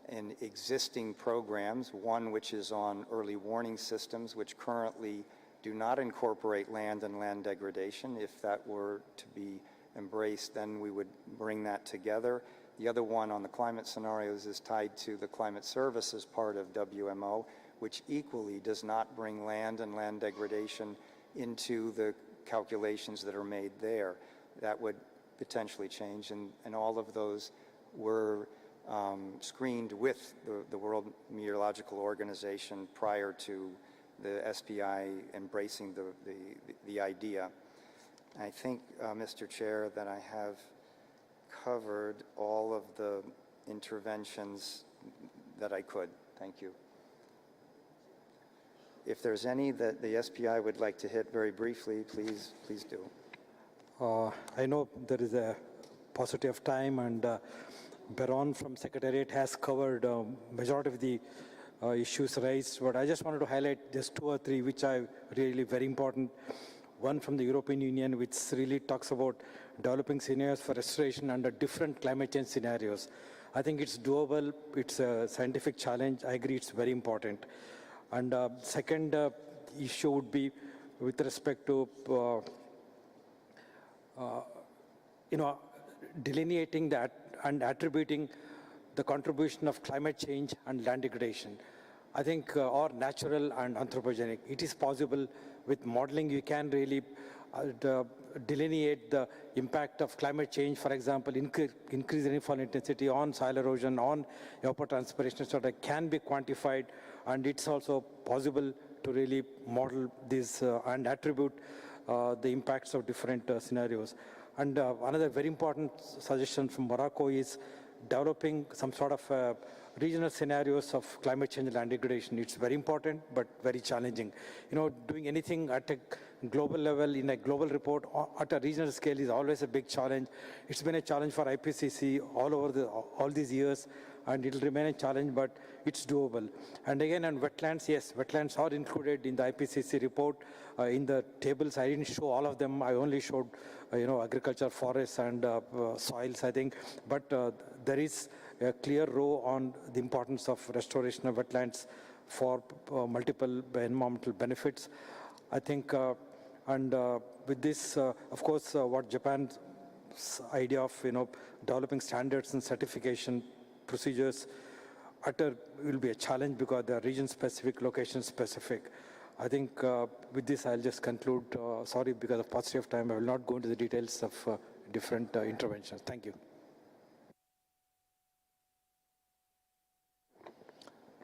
Speaker 19: in existing programs, one which is on early warning systems, which currently do not incorporate land and land degradation. If that were to be embraced, then we would bring that together. The other one on the climate scenarios is tied to the climate services part of WMO, which equally does not bring land and land degradation into the calculations that are made there. That would potentially change, and all of those were screened with the World Meteorological Organization prior to the SPI embracing the idea. I think, Mr. Chair, that I have covered all of the interventions that I could. Thank you. If there's any that the SPI would like to hit very briefly, please do.
Speaker 21: I know there is a paucity of time, and Baron from Secretariat has covered majority of the issues raised, but I just wanted to highlight just 2 or 3 which are really very important. One from the European Union, which really talks about developing scenarios for restoration under different climate change scenarios. I think it's doable. It's a scientific challenge. I agree it's very important. And second issue would be with respect to delineating that and attributing the contribution of climate change and land degradation. I think or natural and anthropogenic. It is possible with modeling. You can really delineate the impact of climate change, for example, increase rainfall intensity on soil erosion, on evapotranspiration, etc. can be quantified, and it's also possible to really model this and attribute the impacts of different scenarios. And another very important suggestion from Morocco is developing some sort of regional scenarios of climate change and land degradation. It's very important, but very challenging. Doing anything at a global level in a global report or at a regional scale is always a big challenge. It's been a challenge for Ipcc all these years, and it will remain a challenge, but it's doable. And again, on wetlands, yes, wetlands are included in the Ipcc report. In the tables, I didn't show all of them. I only showed, agriculture, forests, and soils, I think. But there is a clear row on the importance of restoration of wetlands for multiple environmental benefits. I think, and with this, of course, what Japan's idea of, developing standards and certification procedures will be a challenge because they are region-specific, location-specific. I think with this, I'll just conclude. Sorry, because of paucity of time, I will not go into the details of different interventions. Thank you.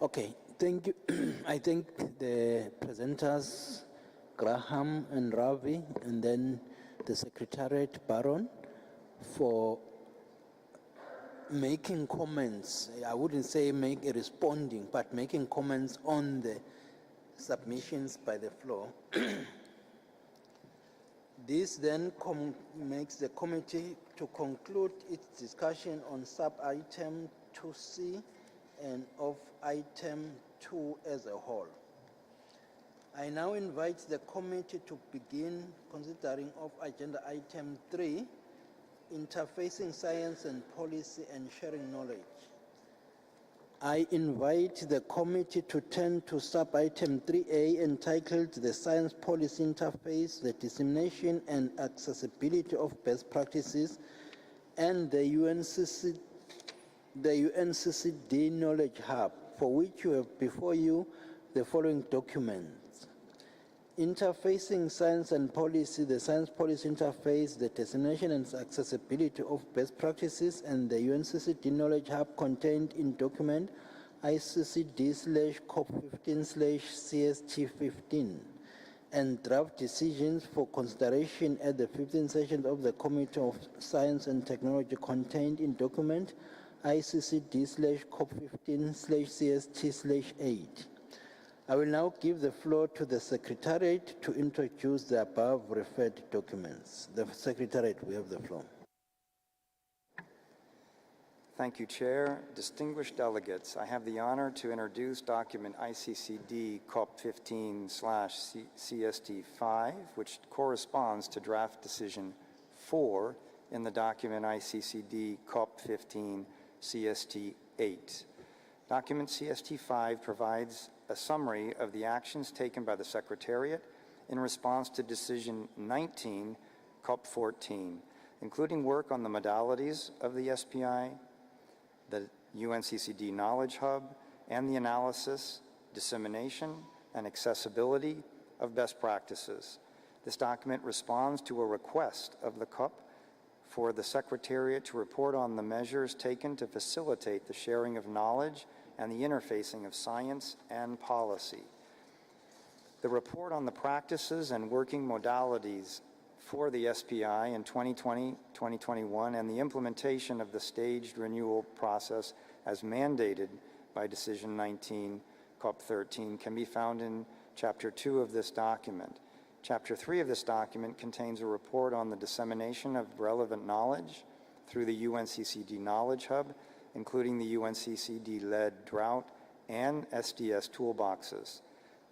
Speaker 2: Okay, thank you. I thank the presenters, Graham and Ravi, and then the Secretariat, Baron, for making comments. I wouldn't say responding, but making comments on the submissions by the floor. This then makes the committee to conclude its discussion on sub-item 2C and of item 2 as a whole. I now invite the committee to begin considering of agenda item 3, interfacing science and policy and sharing knowledge. I invite the committee to turn to sub-item 3A entitled the Science Policy Interface, the Dissemination and Accessibility of Best Practices, and the UNCCD Knowledge Hub, for which you have before you the following documents. Interfacing Science and Policy, the Science Policy Interface, the Dissemination and Accessibility of Best Practices, and the UNCCD Knowledge Hub contained in document ICCD/COP15/CST15. and draft decisions for consideration at the 15th session of the Committee of Science and Technology contained in document ICCD/COP15/CST/8. I will now give the floor to the Secretariat to introduce the above referred documents. The Secretariat, we have the floor.
Speaker 19: Thank you, Chair. Distinguished delegates, I have the honor to introduce document ICCD COP15/CST5, which corresponds to draft decision 4 in the document ICCD COP15/CST8. Document CST5 provides a summary of the actions taken by the Secretariat in response to Decision 19, COP14, including work on the modalities of the SPI, the UNCCD Knowledge Hub, and the analysis, dissemination, and accessibility of best practices. This document responds to a request of the COP for the Secretariat to report on the measures taken to facilitate the sharing of knowledge and the interfacing of science and policy. The report on the practices and working modalities for the SPI in 2020-2021 and the implementation of the staged renewal process as mandated by Decision 19, COP13 can be found in Chapter 2 of this document. Chapter 3 of this document contains a report on the dissemination of relevant knowledge through the UNCCD Knowledge Hub, including the UNCCD-led drought and SDS toolboxes.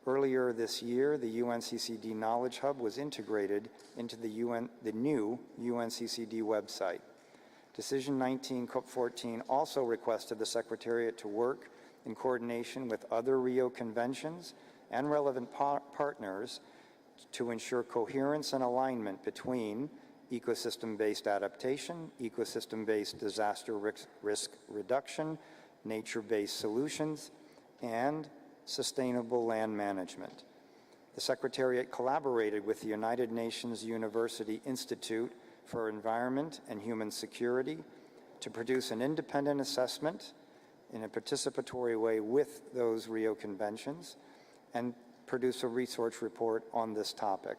Speaker 19: Earlier this year, the UNCCD Knowledge Hub was integrated into the new UNCCD website. Decision 19, COP14 also requested the Secretariat to work in coordination with other Rio conventions and relevant partners to ensure coherence and alignment between ecosystem-based adaptation, ecosystem-based disaster risk reduction, nature-based solutions, and sustainable land management. The Secretariat collaborated with the United Nations University Institute for Environment and Human Security to produce an independent assessment in a participatory way with those Rio conventions and produce a research report on this topic.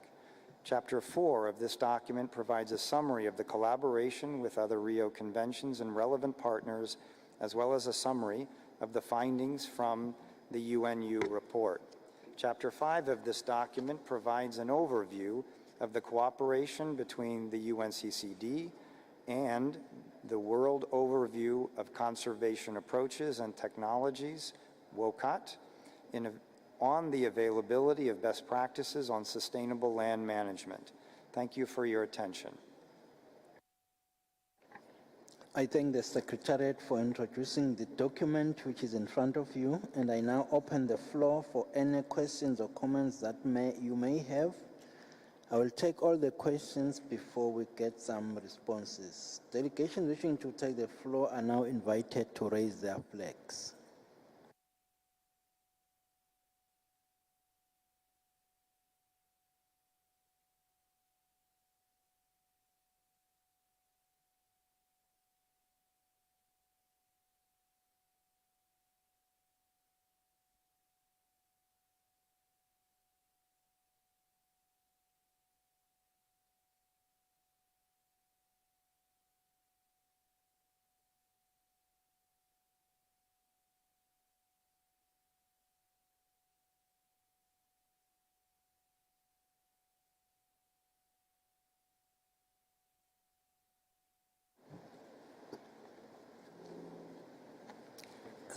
Speaker 19: Chapter 4 of this document provides a summary of the collaboration with other Rio conventions and relevant partners, as well as a summary of the findings from the UNU report. Chapter 5 of this document provides an overview of the cooperation between the UNCCD and the World Overview of Conservation Approaches and Technologies, WOCAT, on the availability of best practices on sustainable land management. Thank you for your attention.
Speaker 2: I thank the Secretariat for introducing the document which is in front of you, and I now open the floor for any questions or comments that you may have. I will take all the questions before we get some responses. Delegations wishing to take the floor are now invited to raise their flags.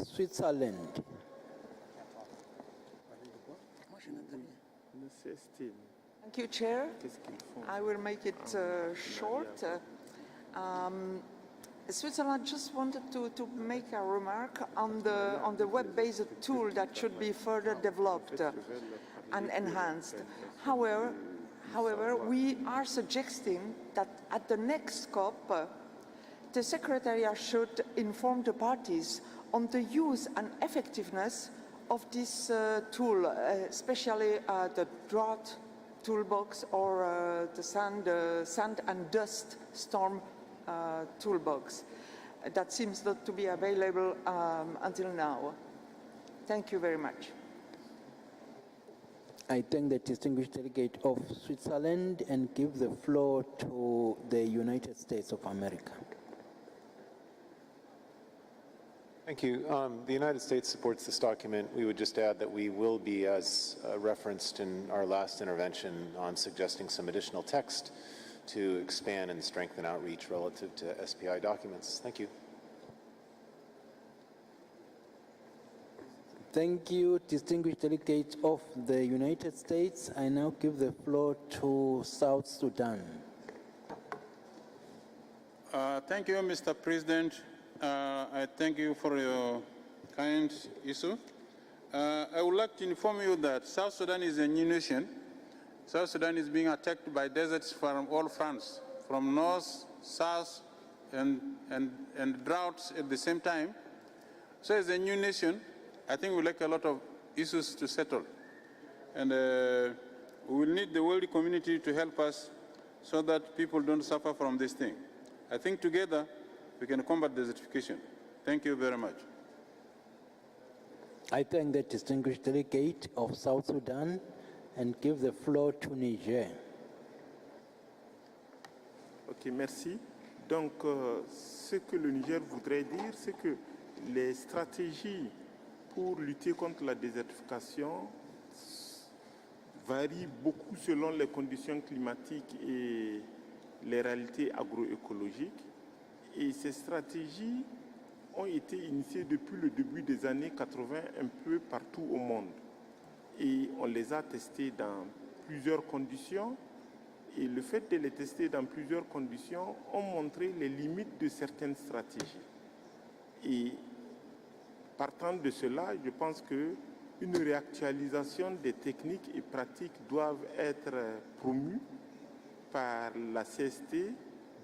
Speaker 2: Switzerland.
Speaker 5: Thank you, Chair. I will make it short. Switzerland just wanted to make a remark on the web-based tool that should be further developed and enhanced. However, we are suggesting that at the next COP, the Secretariat should inform the parties on the use and effectiveness of this tool, especially the drought toolbox or the sand and dust storm toolbox. That seems not to be available until now. Thank you very much.
Speaker 2: I thank the distinguished delegate of Switzerland and give the floor to the United States of America.
Speaker 3: Thank you. The United States supports this document. We would just add that we will be, as referenced in our last intervention, on suggesting some additional text to expand and strengthen outreach relative to SPI documents. Thank you.
Speaker 2: Thank you, distinguished delegate of the United States. I now give the floor to South Sudan.
Speaker 1: Thank you, Mr. President. I thank you for your kind issue. I would like to inform you that South Sudan is a new nation. South Sudan is being attacked by deserts from all fronts, from north, south, and droughts at the same time. So as a new nation, I think we lack a lot of issues to settle. And we will need the world community to help us so that people don't suffer from this thing. I think together we can combat desertification. Thank you very much.
Speaker 2: I thank the distinguished delegate of South Sudan and give the floor to Niger.
Speaker 6: Ok, merci. Donc, ce que le Niger voudrait dire, c'est que les stratégies pour lutter contre la désertification varient beaucoup selon les conditions climatiques et les réalités agroécologiques. Et ces stratégies ont été initiées depuis le début des années 80 un peu partout au monde. Et on les a testées dans plusieurs conditions. Et le fait de les tester dans plusieurs conditions ont montré les limites de certaines stratégies. Et partant de cela, je pense qu'une réactualisation des techniques et pratiques doivent être promues par la CST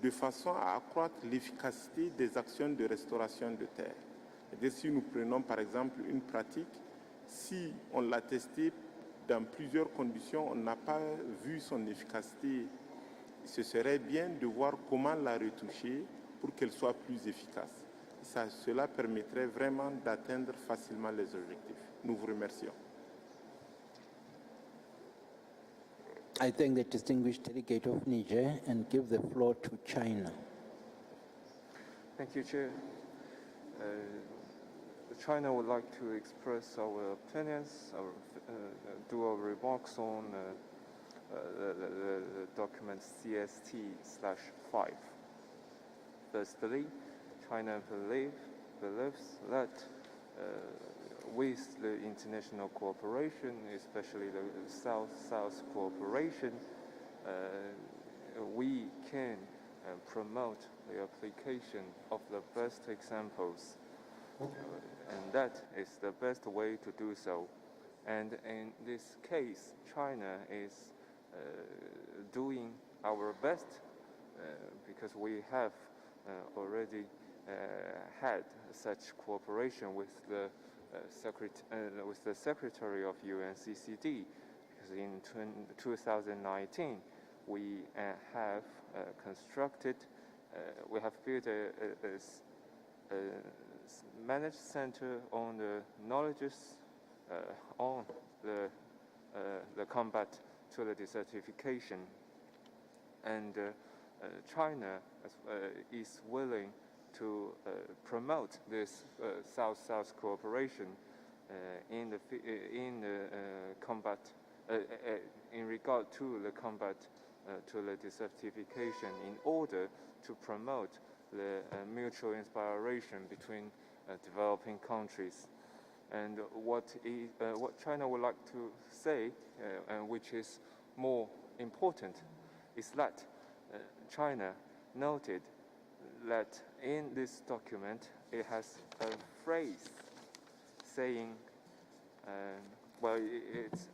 Speaker 6: de façon à accroître l'efficacité des actions de restauration de terre. C'est-à-dire, si nous prenons par exemple une pratique, si on l'a testée dans plusieurs conditions, on n'a pas vu son efficacité, ce serait bien de voir comment la retoucher pour qu'elle soit plus efficace. Cela permettrait vraiment d'atteindre facilement les objectifs. Nous vous remercions.
Speaker 2: I thank the distinguished delegate of Niger and give the floor to China.
Speaker 7: Thank you, Chair. China would like to express our opinions, do our remarks on the document CST/5. Firstly, China believes that with the international cooperation, especially the South-South cooperation, we can promote the application of the best examples. And that is the best way to do so. And in this case, China is doing our best because we have already had such cooperation with the Secretary of UNCCD, because in 2019 we have constructed, we have built a managed center on the knowledges on the combat to the desertification, and China is willing to promote this South-South cooperation in the combat in regard to the combat to the desertification, in order to promote the mutual inspiration between developing countries. And what China would like to say, and which is more important, is that China noted that in this document it has a phrase saying, well,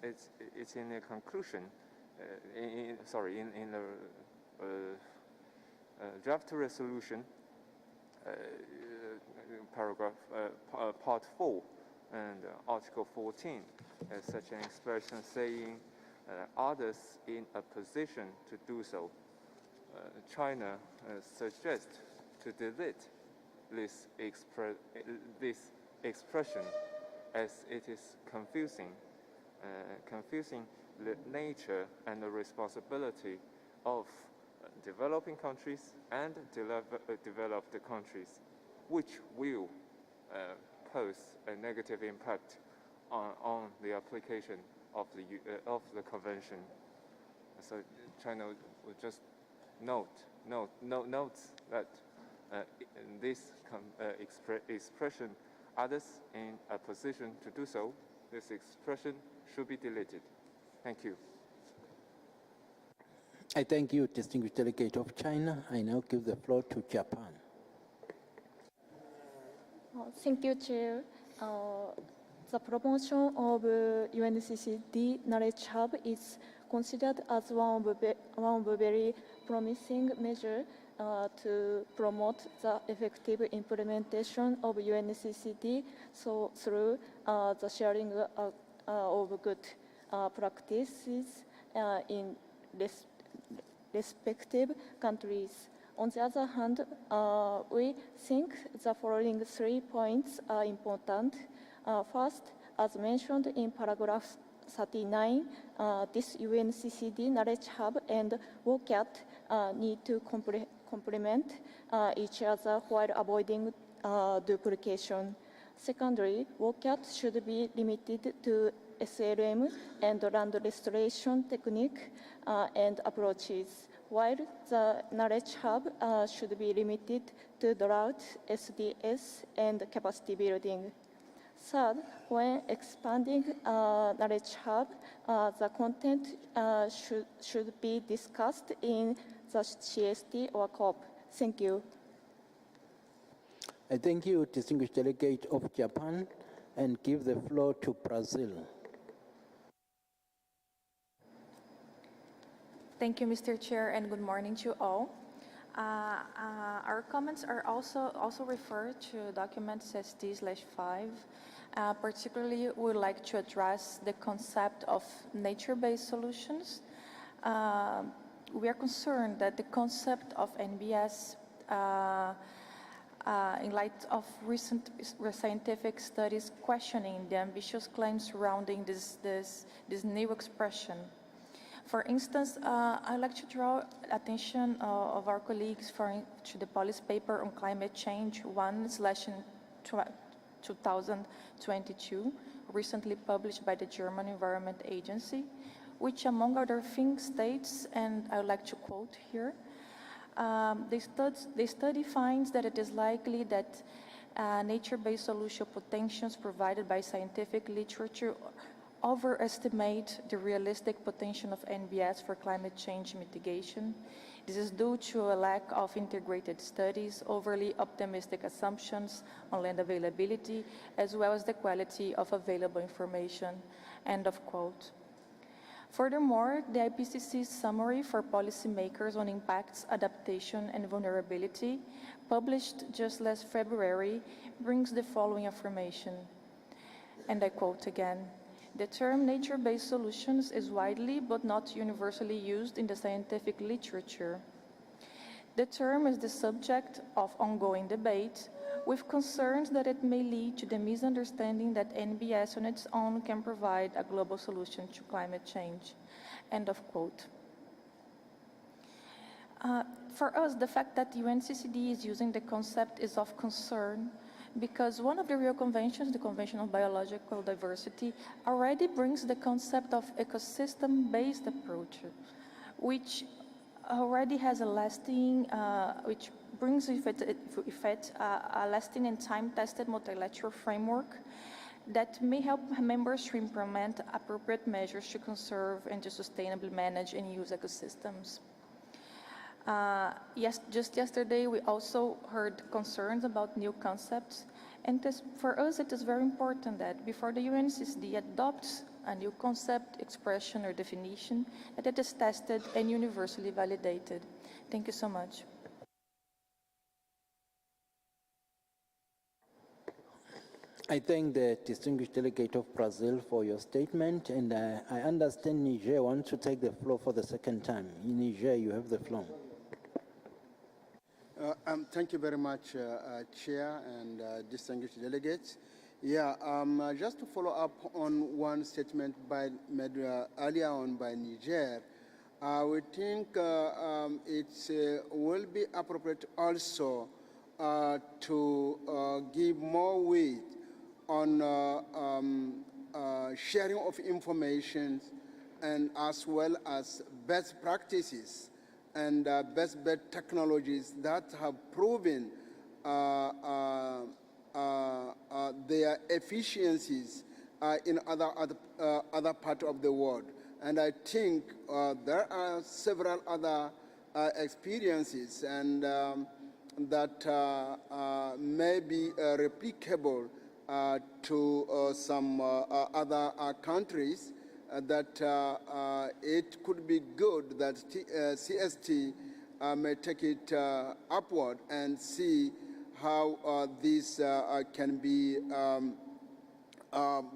Speaker 7: it's in the conclusion, in the draft resolution, paragraph part 4 and article 14, such an expression saying others in a position to do so. China suggests to delete this expression as it is confusing confusing the nature and the responsibility of developing countries and developed countries, which will pose a negative impact on the application of the convention. So China would just notes that this expression, others in a position to do so, this expression should be deleted. Thank you.
Speaker 2: I thank you, distinguished delegate of China. I now give the floor to Japan.
Speaker 11: Thank you, Chair. The promotion of UNCCD Knowledge Hub is considered as one of a very promising measure to promote the effective implementation of UNCCD through the sharing of good practices in respective countries. On the other hand, we think the following 3 points are important. First, as mentioned in paragraph 39, this UNCCD Knowledge Hub and WCAT need to complement each other while avoiding duplication. Secondly, WCAT should be limited to SLM and land restoration technique and approaches, while the Knowledge Hub should be limited to drought, SDS, and capacity building. Third, when expanding Knowledge Hub, the content should be discussed in the CST or COP. Thank you.
Speaker 2: I thank you, distinguished delegate of Japan, and give the floor to Brazil.
Speaker 4: Thank you, Mr. Chair, and good morning to all. Our comments are also refer to document CST/5. Particularly, we would like to address the concept of nature-based solutions. We are concerned that the concept of NBS, in light of recent scientific studies questioning the ambitious claims surrounding this new expression. For instance, I'd like to draw attention of our colleagues to the policy paper on climate change 1/2022, recently published by the German Environment Agency, which among other things states, and I would like to quote here, the study finds that it is likely that nature-based solution potentials provided by scientific literature overestimate the realistic potential of NBS for climate change mitigation. This is due to a lack of integrated studies, overly optimistic assumptions on land availability, as well as the quality of available information. End of quote. Furthermore, the Ipcc's summary for policymakers on impacts, adaptation, and vulnerability, published just last February, brings the following affirmation, and I quote again. The term nature-based solutions is widely but not universally used in the scientific literature. The term is the subject of ongoing debate, with concerns that it may lead to the misunderstanding that NBS on its own can provide a global solution to climate change. End of quote. For us, the fact that the UNCCD is using the concept is of concern because one of the Rio Conventions, the Convention on Biological Diversity, already brings the concept of ecosystem-based approach, which already has a lasting, which brings with it a lasting and time-tested multilateral framework that may help members to implement appropriate measures to conserve and to sustainably manage and use ecosystems. Just yesterday, we also heard concerns about new concepts, and for us, it is very important that before the UNCCD adopts a new concept, expression, or definition, that it is tested and universally validated. Thank you so much.
Speaker 2: I thank the distinguished delegate of Brazil for your statement, and I understand Niger wants to take the floor for the second time. In Niger, you have the floor.
Speaker 22: Thank you very much, Chair and distinguished delegates.
Speaker 8: Yeah, just to follow up on one statement made earlier on by Niger, we think it will be appropriate also to give more weight on sharing of information and as well as best practices and best technologies that have proven their efficiencies in other parts of the world. And I think there are several other experiences and that may be replicable to some other countries, that it could be good that CST may take it upward and see how this can be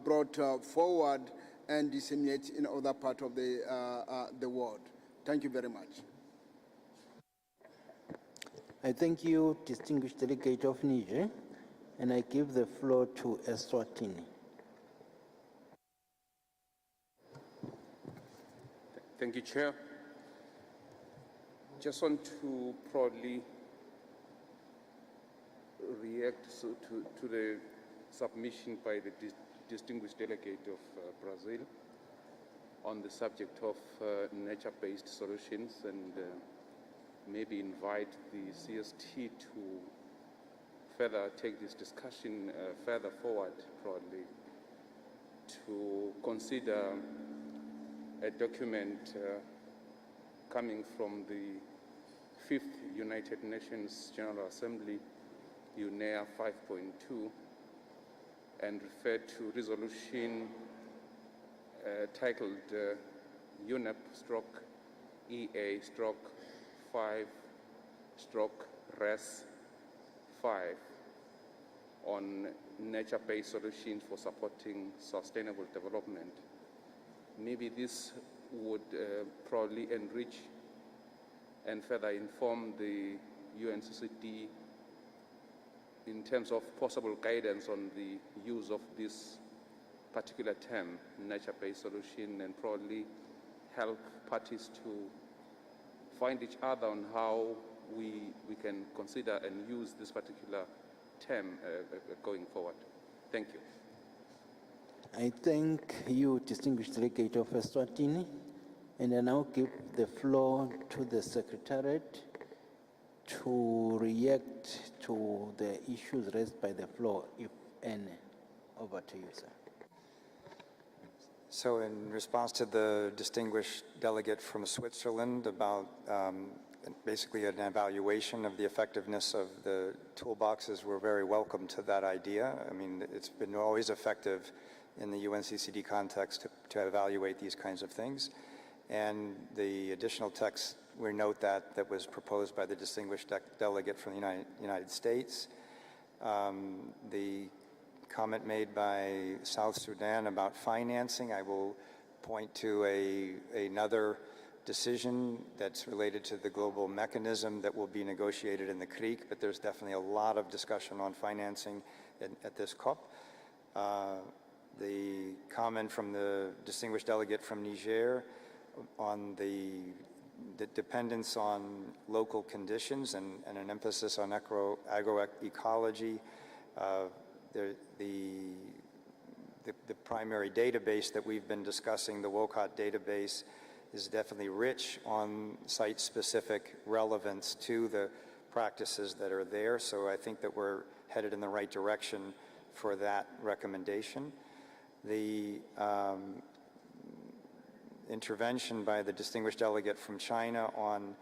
Speaker 8: brought forward and disseminated in other parts of the world. Thank you very much.
Speaker 2: I thank you, distinguished delegate of Niger, and I give the floor to Eswatini.
Speaker 22: Thank you, Chair. Just want to proudly react to the submission by the distinguished delegate of Brazil on the subject of nature-based solutions, and maybe invite the CST to further take this discussion further forward, probably, to consider a document coming from the 5th United Nations General Assembly, UNEA 5.2, and refer to resolution titled UNEP/EA/5/RES 5 on nature-based solutions for supporting sustainable development. Maybe this would probably enrich and further inform the UNCCD in terms of possible guidance on the use of this particular term, nature-based solution, and probably help parties to find each other on how we can consider and use this particular term going forward. Thank you.
Speaker 2: I thank you, distinguished delegate of Eswatini, and I now give the floor to the Secretariat to react to the issues raised by the floor, if any. Over to you, sir.
Speaker 19: So in response to the distinguished delegate from Switzerland about basically an evaluation of the effectiveness of the toolboxes, we're very welcome to that idea. I mean, it's been always effective in the UNCCD context to evaluate these kinds of things. And the additional text, we note that was proposed by the distinguished delegate from the United States. The comment made by South Sudan about financing, I will point to another decision that's related to the global mechanism that will be negotiated in the Creek, but there's definitely a lot of discussion on financing at this COP. The comment from the distinguished delegate from Niger on the dependence on local conditions and an emphasis on agroecology. The primary database that we've been discussing, the WOCOT database, is definitely rich on site-specific relevance to the practices that are there. So I think that we're headed in the right direction for that recommendation. The intervention by the distinguished delegate from China on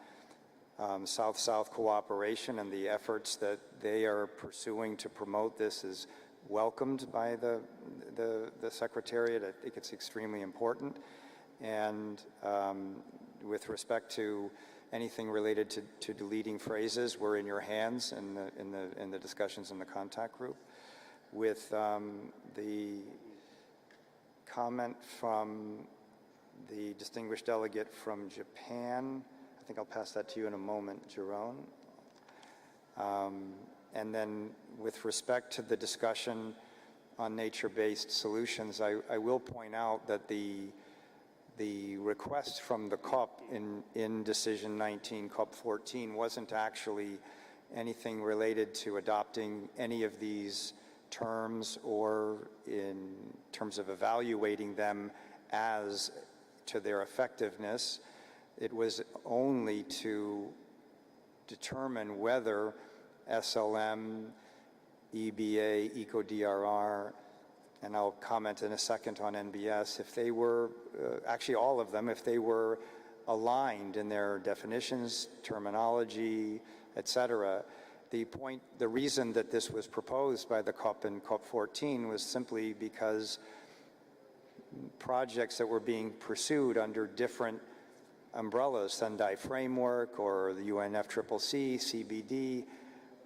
Speaker 19: South-South cooperation and the efforts that they are pursuing to promote this is welcomed by the Secretariat. I think it's extremely important. And with respect to anything related to deleting phrases, we're in your hands in the discussions in the contact group. With the comment from the distinguished delegate from Japan, I think I'll pass that to you in a moment, Jerome. And then with respect to the discussion on nature-based solutions. I will point out that the request from the COP in Decision 19, COP 14, wasn't actually anything related to adopting any of these terms or in terms of evaluating them as to their effectiveness. It was only to determine whether SLM, EBA, EcoDRR, and I'll comment in a second on NBS, if they were, actually all of them, if they were aligned in their definitions, terminology, et cetera. The reason that this was proposed by the COP in COP 14 was simply because projects that were being pursued under different umbrellas, Sendai Framework or the UNFCCC, CBD,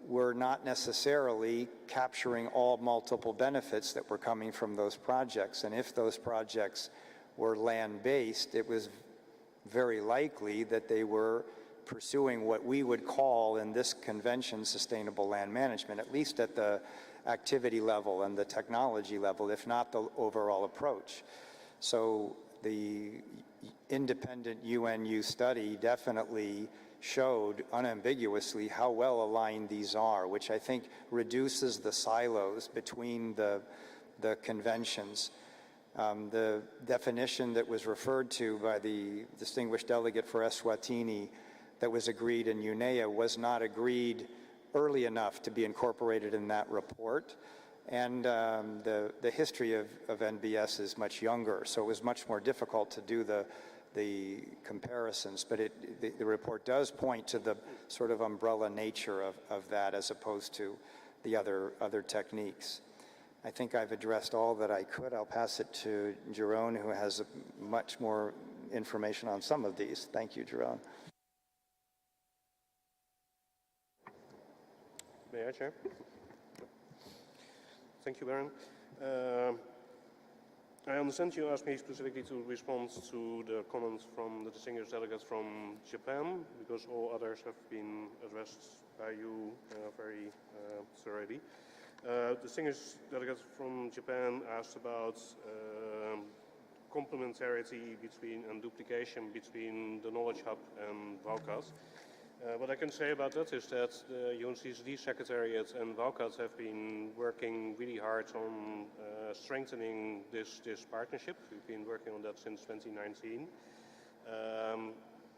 Speaker 19: were not necessarily capturing all multiple benefits that were coming from those projects. And if those projects were land-based, it was very likely that they were pursuing what we would call in this convention sustainable land management, at least at the activity level and the technology level, if not the overall approach. So the independent UNU study definitely showed unambiguously how well aligned these are, which I think reduces the silos between the conventions. The definition that was referred to by the distinguished delegate for Eswatini that was agreed in UNEA was not agreed early enough to be incorporated in that report. And the history of NBS is much younger, so it was much more difficult to do the comparisons, but the report does point to the sort of umbrella nature of that as opposed to the other techniques. I think I've addressed all that I could. I'll pass it to Jerome, who has much more information on some of these. Thank you, Jerome.
Speaker 9: May I, Chair? Thank you, Baron. I understand you asked me specifically to respond to the comments from the distinguished delegates from Japan, because all others have been addressed by you very thoroughly. Distinguished delegates from Japan asked about complementarity between and duplication between the Knowledge Hub and VALCAT. What I can say about that is that the UNCCD Secretariat and VALCAT have been working really hard on strengthening this partnership. We've been working on that since 2019.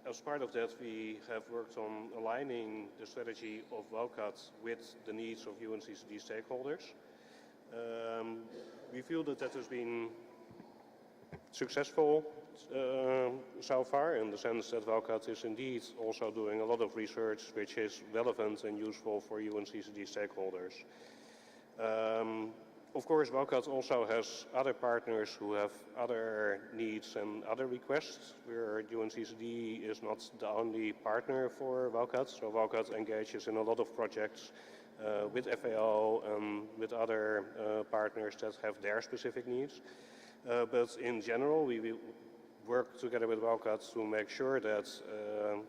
Speaker 9: As part of that, we have worked on aligning the strategy of VALCAT with the needs of UNCCD stakeholders. We feel that that has been successful so far, in the sense that VALCAT is indeed also doing a lot of research which is relevant and useful for UNCCD stakeholders. Of course, VALCAT also has other partners who have other needs and other requests, where UNCCD is not the only partner for VALCAT. So VALCAT engages in a lot of projects with FAO and with other partners that have their specific needs. But in general, we work together with VALCAT to make sure that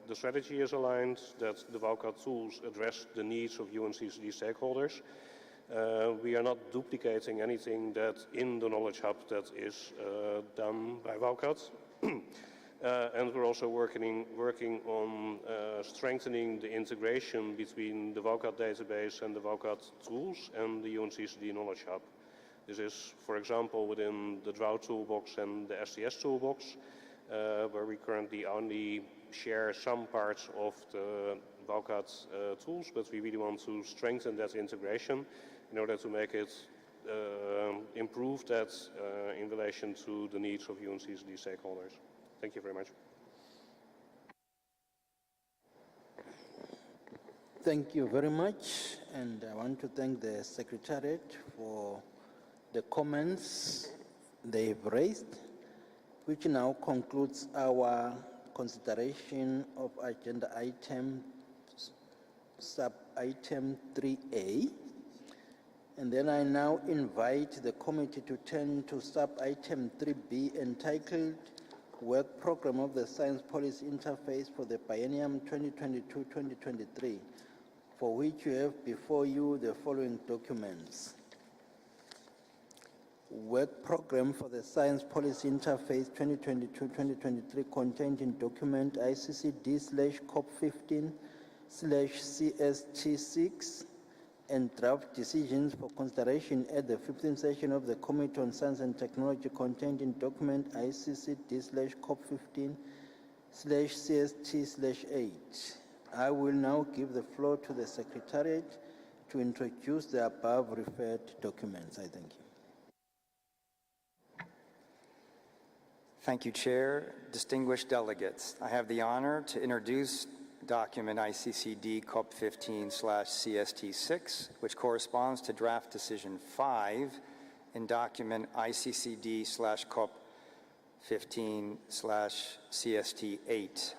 Speaker 9: the strategy is aligned, that the VALCAT tools address the needs of UNCCD stakeholders. We are not duplicating anything that in the Knowledge Hub that is done by VALCAT. And we're also working on strengthening the integration between the VALCAT database and the VALCAT tools and the UNCCD Knowledge Hub. This is, for example, within the Drought Toolbox and the STS Toolbox, where we currently only share some parts of the VALCAT tools, but we really want to strengthen that integration in order to make it improve that in relation to the needs of UNCCD stakeholders. Thank you very much.
Speaker 2: Thank you very much, and I want to thank the Secretariat for the comments they've raised, which now concludes our consideration of agenda item sub-item 3A. And then I now invite the committee to turn to sub-item 3B, entitled Work Program of the Science Policy Interface for the Biennium 2022-2023, for which you have before you the following documents. work program for the Science Policy Interface 2022-2023 contained in document ICC-COP15/CST6 and draft decisions for consideration at the 15th session of the Committee on Science and Technology contained in document ICC-COP15/CST/8. I will now give the floor to the Secretariat to introduce the above referred documents. I thank you.
Speaker 19: Thank you, Chair. Distinguished delegates, I have the honor to introduce document ICCD COP15/CST6, which corresponds to draft decision 5 in document ICCD/COP15/CST8.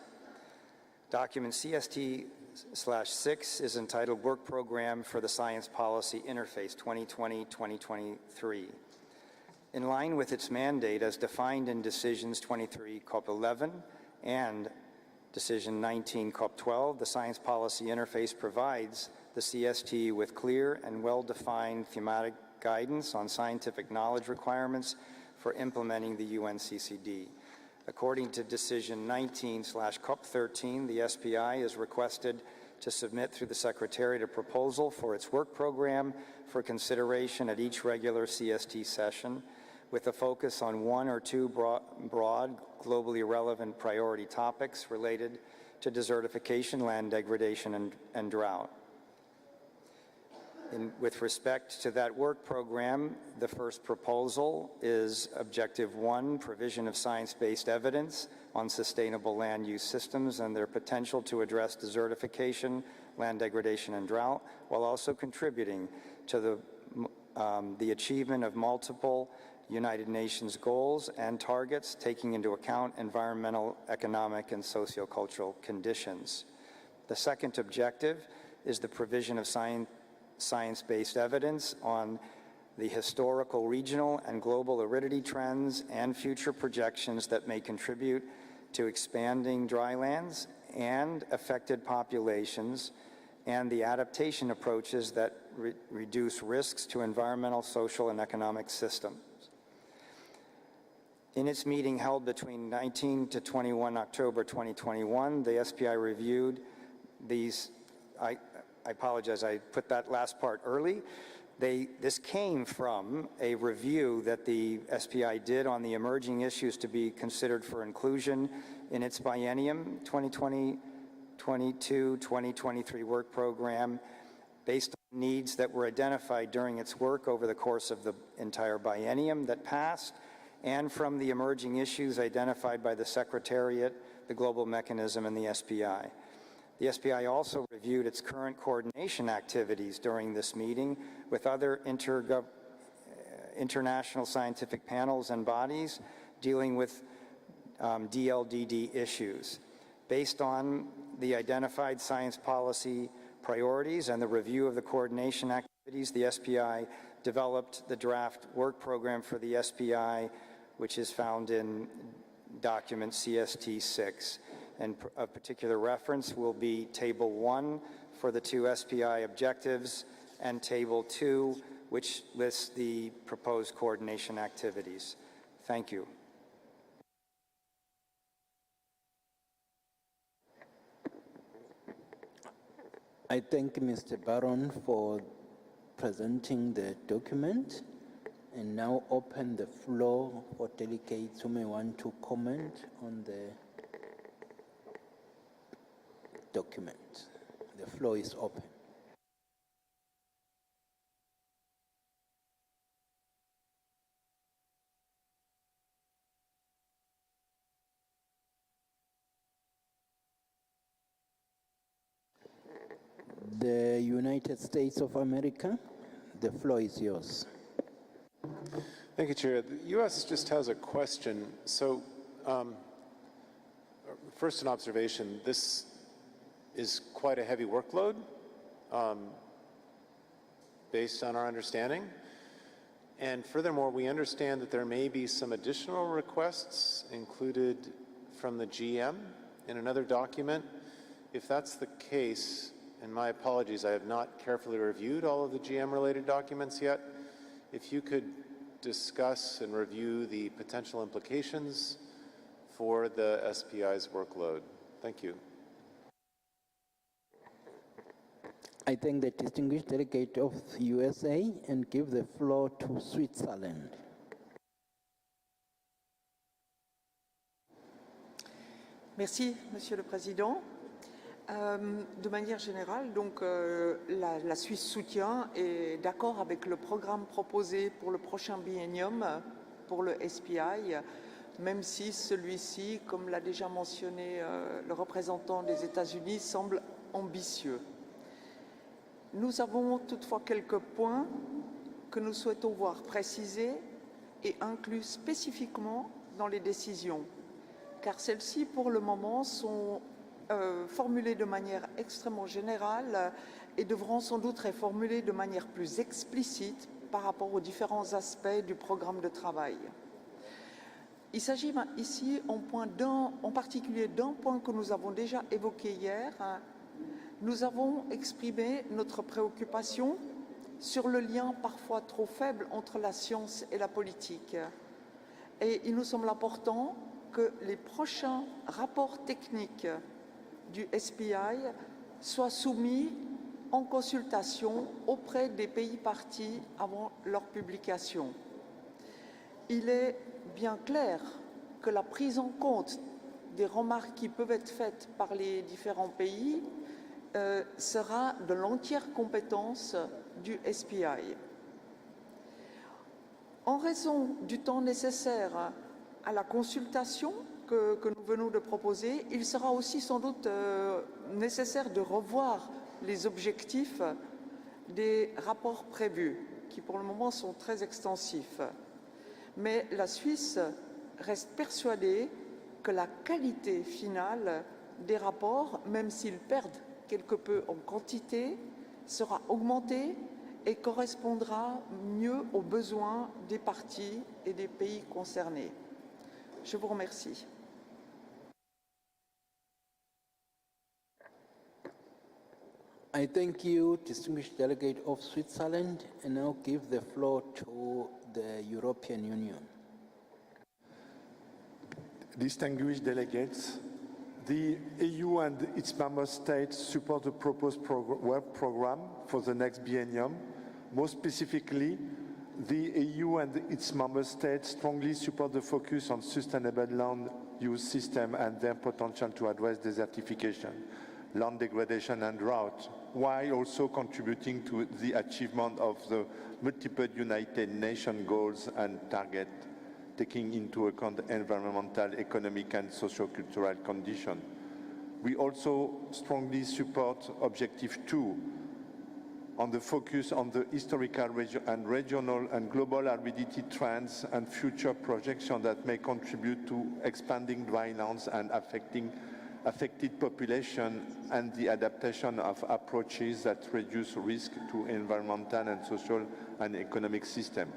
Speaker 19: Document CST/6 is entitled Work Program for the Science Policy Interface 2020-2023. In line with its mandate as defined in decisions 23 COP11 and decision 19 COP12, the Science Policy Interface provides the CST with clear and well-defined thematic guidance on scientific knowledge requirements for implementing the UNCCD. According to decision 19/COP13, the SPI is requested to submit through the Secretariat a proposal for its work program for consideration at each regular CST session, with a focus on one or two broad, globally relevant priority topics related to desertification, land degradation, and drought. With respect to that work program, the first proposal is Objective 1, provision of science-based evidence on sustainable land use systems and their potential to address desertification, land degradation, and drought, while also contributing to the achievement of multiple United Nations goals and targets, taking into account environmental, economic, and sociocultural conditions. The second objective is the provision of science-based evidence on the historical, regional, and global aridity trends and future projections that may contribute to expanding drylands and affected populations, and the adaptation approaches that reduce risks to environmental, social, and economic systems. In its meeting held between 19 to 21 October 2021, the SPI reviewed these. I apologize, I put that last part early. This came from a review that the SPI did on the emerging issues to be considered for inclusion in its biennium 2022-2023 work program, based on needs that were identified during its work over the course of the entire biennium that passed, and from the emerging issues identified by the Secretariat, the Global Mechanism, and the SPI. The SPI also reviewed its current coordination activities during this meeting with other international scientific panels and bodies dealing with DLDD issues. Based on the identified science policy priorities and the review of the coordination activities, the SPI developed the draft work program for the SPI, which is found in document CST6. And of particular reference will be Table 1 for the two SPI objectives and Table 2, which lists the proposed coordination activities. Thank you.
Speaker 2: I thank Mr. Baron for presenting the document, and now open the floor for delegates who may want to comment on the document. The floor is open. The United States of America, the floor is yours.
Speaker 3: Thank you, Chair. The U.S. just has a question. So, first an observation, this is quite a heavy workload based on our understanding. And furthermore, we understand that there may be some additional requests included from the GM in another document. If that's the case, and my apologies, I have not carefully reviewed all of the GM-related documents yet, if you could discuss and review the potential implications for the SPI's workload. Thank you.
Speaker 2: I thank the distinguished delegate of USA and give the floor to Switzerland.
Speaker 5: Merci, Monsieur le Président. De manière générale, donc, la Suisse soutient et est d'accord avec le programme proposé pour le prochain biennium pour le SPI, même si celui-ci, comme l'a déjà mentionné le représentant des États-Unis, semble ambitieux. Nous avons toutefois quelques points que nous souhaitons voir précisés et inclus spécifiquement dans les décisions, car celles-ci, pour le moment, sont formulées de manière extrêmement générale et devront sans doute être formulées de manière plus explicite par rapport aux différents aspects du programme de travail. Il s'agit ici en particulier d'un point que nous avons déjà évoqué hier. Nous avons exprimé notre préoccupation sur le lien parfois trop faible entre la science et la politique. Et il nous semble important que les prochains rapports techniques du SPI soient soumis en consultation auprès des pays parties avant leur publication. Il est bien clair que la prise en compte des remarques qui peuvent être faites par les différents pays sera de l'entière compétence du SPI. En raison du temps nécessaire à la consultation que nous venons de proposer, il sera aussi sans doute nécessaire de revoir les objectifs des rapports prévus, qui pour le moment sont très extensifs. Mais la Suisse reste persuadée que la qualité finale des rapports, même s'ils perdent quelque peu en quantité, sera augmentée et correspondra mieux aux besoins des parties et des pays concernés. Je vous remercie.
Speaker 2: I thank you, distinguished delegate of Switzerland, and now give the floor to the European Union.
Speaker 15: Distinguished delegates, the EU and its member states support the proposed work program for the next biennium. More specifically, the EU and its member states strongly support the focus on sustainable land use system and their potential to address desertification, land degradation and drought, while also contributing to the achievement of the multiple United Nations goals and targets, taking into account environmental, economic and socio-cultural conditions. We also strongly support Objective 2 on the focus on the historical and regional and global aridity trends and future projections that may contribute to expanding drylands and affected population and the adaptation of approaches that reduce risk to environmental and social and economic system.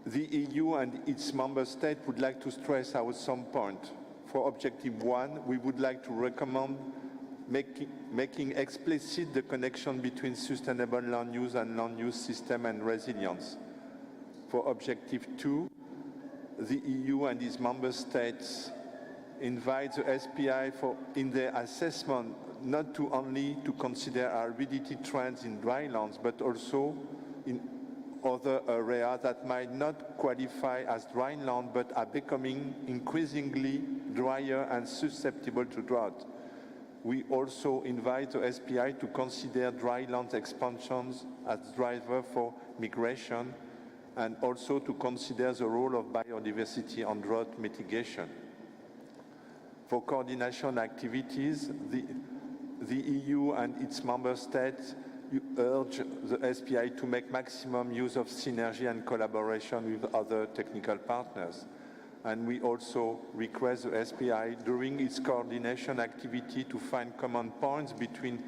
Speaker 15: The EU and its member states would like to stress out some point. For Objective 1, we would like to recommend making explicit the connection between sustainable land use and land use system and resilience. For Objective 2, the EU and its member states invite the SPI in their assessment not to only to consider aridity trends in drylands, but also in other areas that might not qualify as dryland, but are becoming increasingly drier and susceptible to drought. We also invite the SPI to consider dryland expansions as driver for migration and also to consider the role of biodiversity on drought mitigation. For coordination activities, the EU and its member states urge the SPI to make maximum use of synergy and collaboration with other technical partners. And we also request the SPI during its coordination activity to find common points between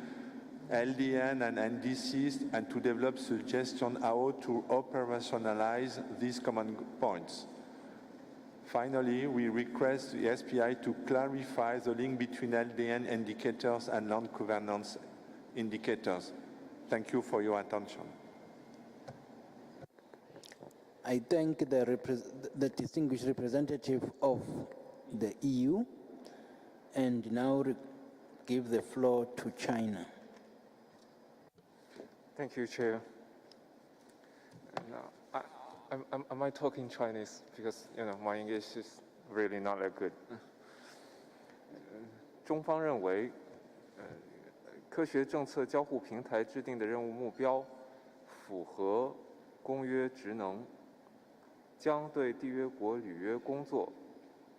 Speaker 15: LDN and NDCs and to develop suggestions how to operationalize these common points. Finally, we request the SPI to clarify the link between LDN indicators and land governance indicators. Thank you for your attention.
Speaker 2: I thank the distinguished representative of the EU and now give the floor to China.
Speaker 7: Thank you, Chair. Now, am I talking Chinese? Because, my English is really not that good. 中方认为，科学政策交互平台制定的任务目标符合公约职能，将对缔约国履约工作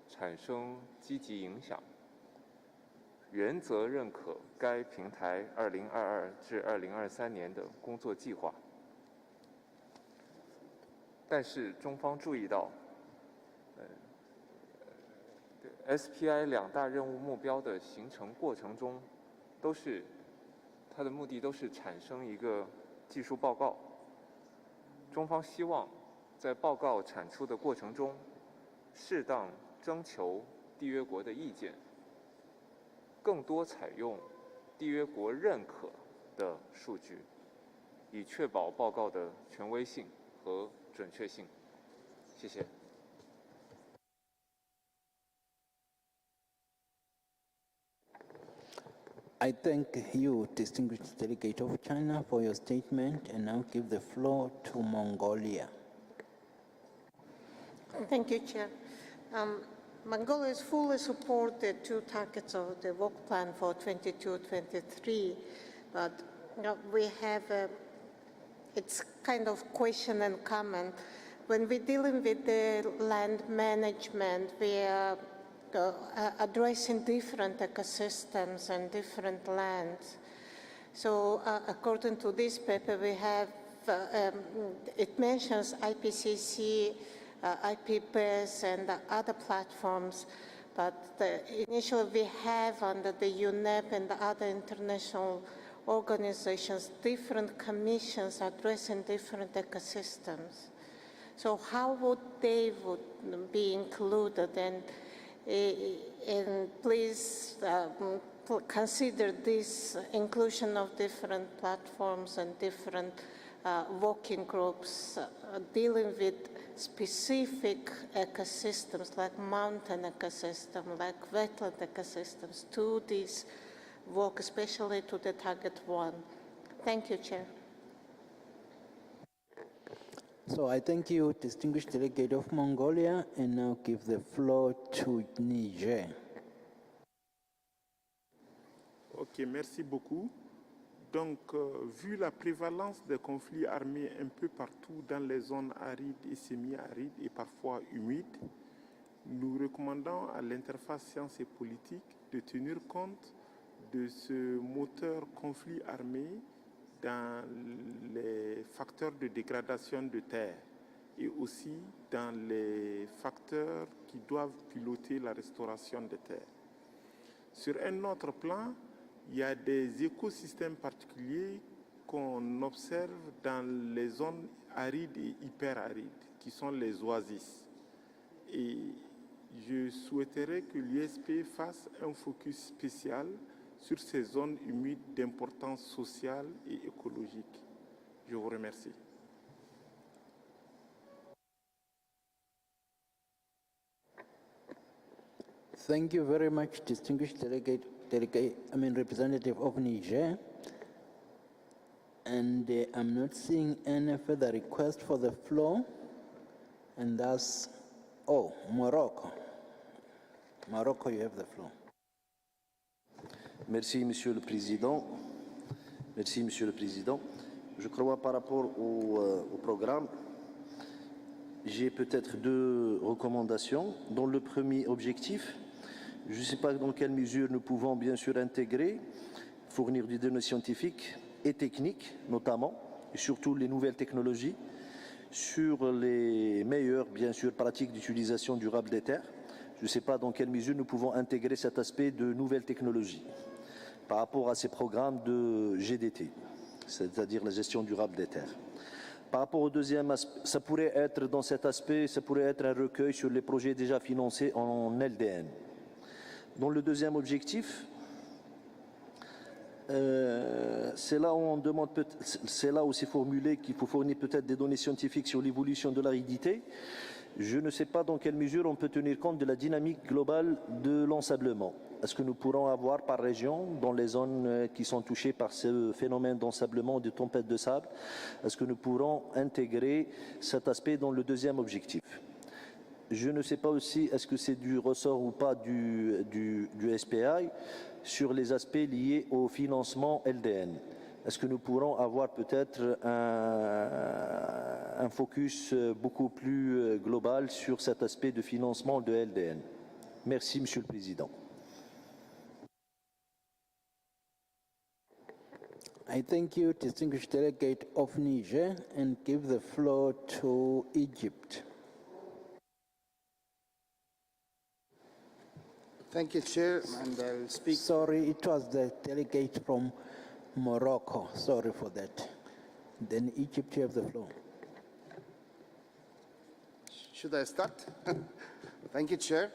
Speaker 7: 产生积极影响，原则认可该平台2022至2023年的工作计划。但是中方注意到，SPI 两大任务目标的形成过程中，它的目的都是产生一个技术报告。中方希望在报告产出的过程中，适当征求缔约国的意见，更多采用缔约国认可的数据，以确保报告的权威性和准确性。谢谢。
Speaker 2: I thank you, distinguished delegate of China, for your statement, and now give the floor to Mongolia.
Speaker 10: Thank you, Chair. Mongolia has fully supported the two targets of the work plan for 22-23, but we have it's kind of question and comment. When we're dealing with the land management, we are addressing different ecosystems and different lands. So according to this paper, we have, it mentions IPCC, IPBES, and other platforms, but initially we have under the UNEP and the other international organizations, different commissions addressing different ecosystems. So how would they be included? And please consider this inclusion of different platforms and different working groups dealing with specific ecosystems like mountain ecosystem, like wetland ecosystems to this work, especially to the target 1. Thank you, Chair.
Speaker 2: So I thank you, distinguished delegate of Mongolia, and now give the floor to Niger.
Speaker 6: Ok, merci beaucoup. Donc, vu la prévalence des conflits armés un peu partout dans les zones arides et semi-arides et parfois humides, nous recommandons à l'interface sciences et politique de tenir compte de ce moteur conflit armé dans les facteurs de dégradation de terre et aussi dans les facteurs qui doivent piloter la restauration des terres. Sur un autre plan, il y a des écosystèmes particuliers qu'on observe dans les zones arides et hyperarides, qui sont les oasis. Et je souhaiterais que l'USP fasse un focus spécial sur ces zones humides d'importance sociale et écologique. Je vous remercie.
Speaker 2: Thank you very much, distinguished representative of Niger. And I'm not seeing any further request for the floor. And thus, Morocco. Morocco, you have the floor.
Speaker 12: Merci, Monsieur le Président. Merci, Monsieur le Président. Je crois par rapport au programme, j'ai peut-être deux recommandations. Dans le premier objectif, je ne sais pas dans quelle mesure nous pouvons bien sûr intégrer, fournir des données scientifiques et techniques notamment, et surtout les nouvelles technologies, sur les meilleures bien sûr pratiques d'utilisation durable des terres. Je ne sais pas dans quelle mesure nous pouvons intégrer cet aspect de nouvelles technologies par rapport à ces programmes de GDT, c'est-à-dire la gestion durable des terres. Par rapport au deuxième aspect, ça pourrait être dans cet aspect, ça pourrait être un recueil sur les projets déjà financés en LDN. Dans le deuxième objectif, C'est là où on demande, c'est là où c'est formulé qu'il faut fournir peut-être des données scientifiques sur l'évolution de l'aridité. Je ne sais pas dans quelle mesure on peut tenir compte de la dynamique globale de l'ensablement. Est-ce que nous pourrons avoir par région, dans les zones qui sont touchées par ce phénomène d'ensablement, de tempête de sable, est-ce que nous pourrons intégrer cet aspect dans le deuxième objectif? Je ne sais pas aussi, est-ce que c'est du ressort ou pas du SPI, sur les aspects liés au financement LDN. Est-ce que nous pourrons avoir peut-être un focus beaucoup plus global sur cet aspect de financement de LDN? Merci, Monsieur le Président.
Speaker 2: I thank you, distinguished delegate of Niger, and give the floor to Egypt.
Speaker 8: Thank you, Chair, and I'll speak.
Speaker 2: Sorry, it was the delegate from Morocco. Sorry for that. Then Egypt, you have the floor.
Speaker 8: Should I start? Thank you, Chair,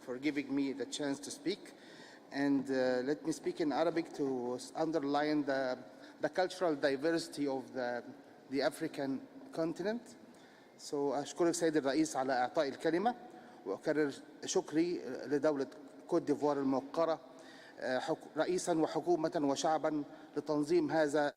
Speaker 8: for giving me the chance to speak. And let me speak in Arabic to underline the cultural diversity of the African continent. So أشكرك سيد الرئيس على إعطاء الكلمة، وأكرر شكري لدولة كوت ديفوار الموقرة رئيسا وحكومة وشعبا لتنظيم هذا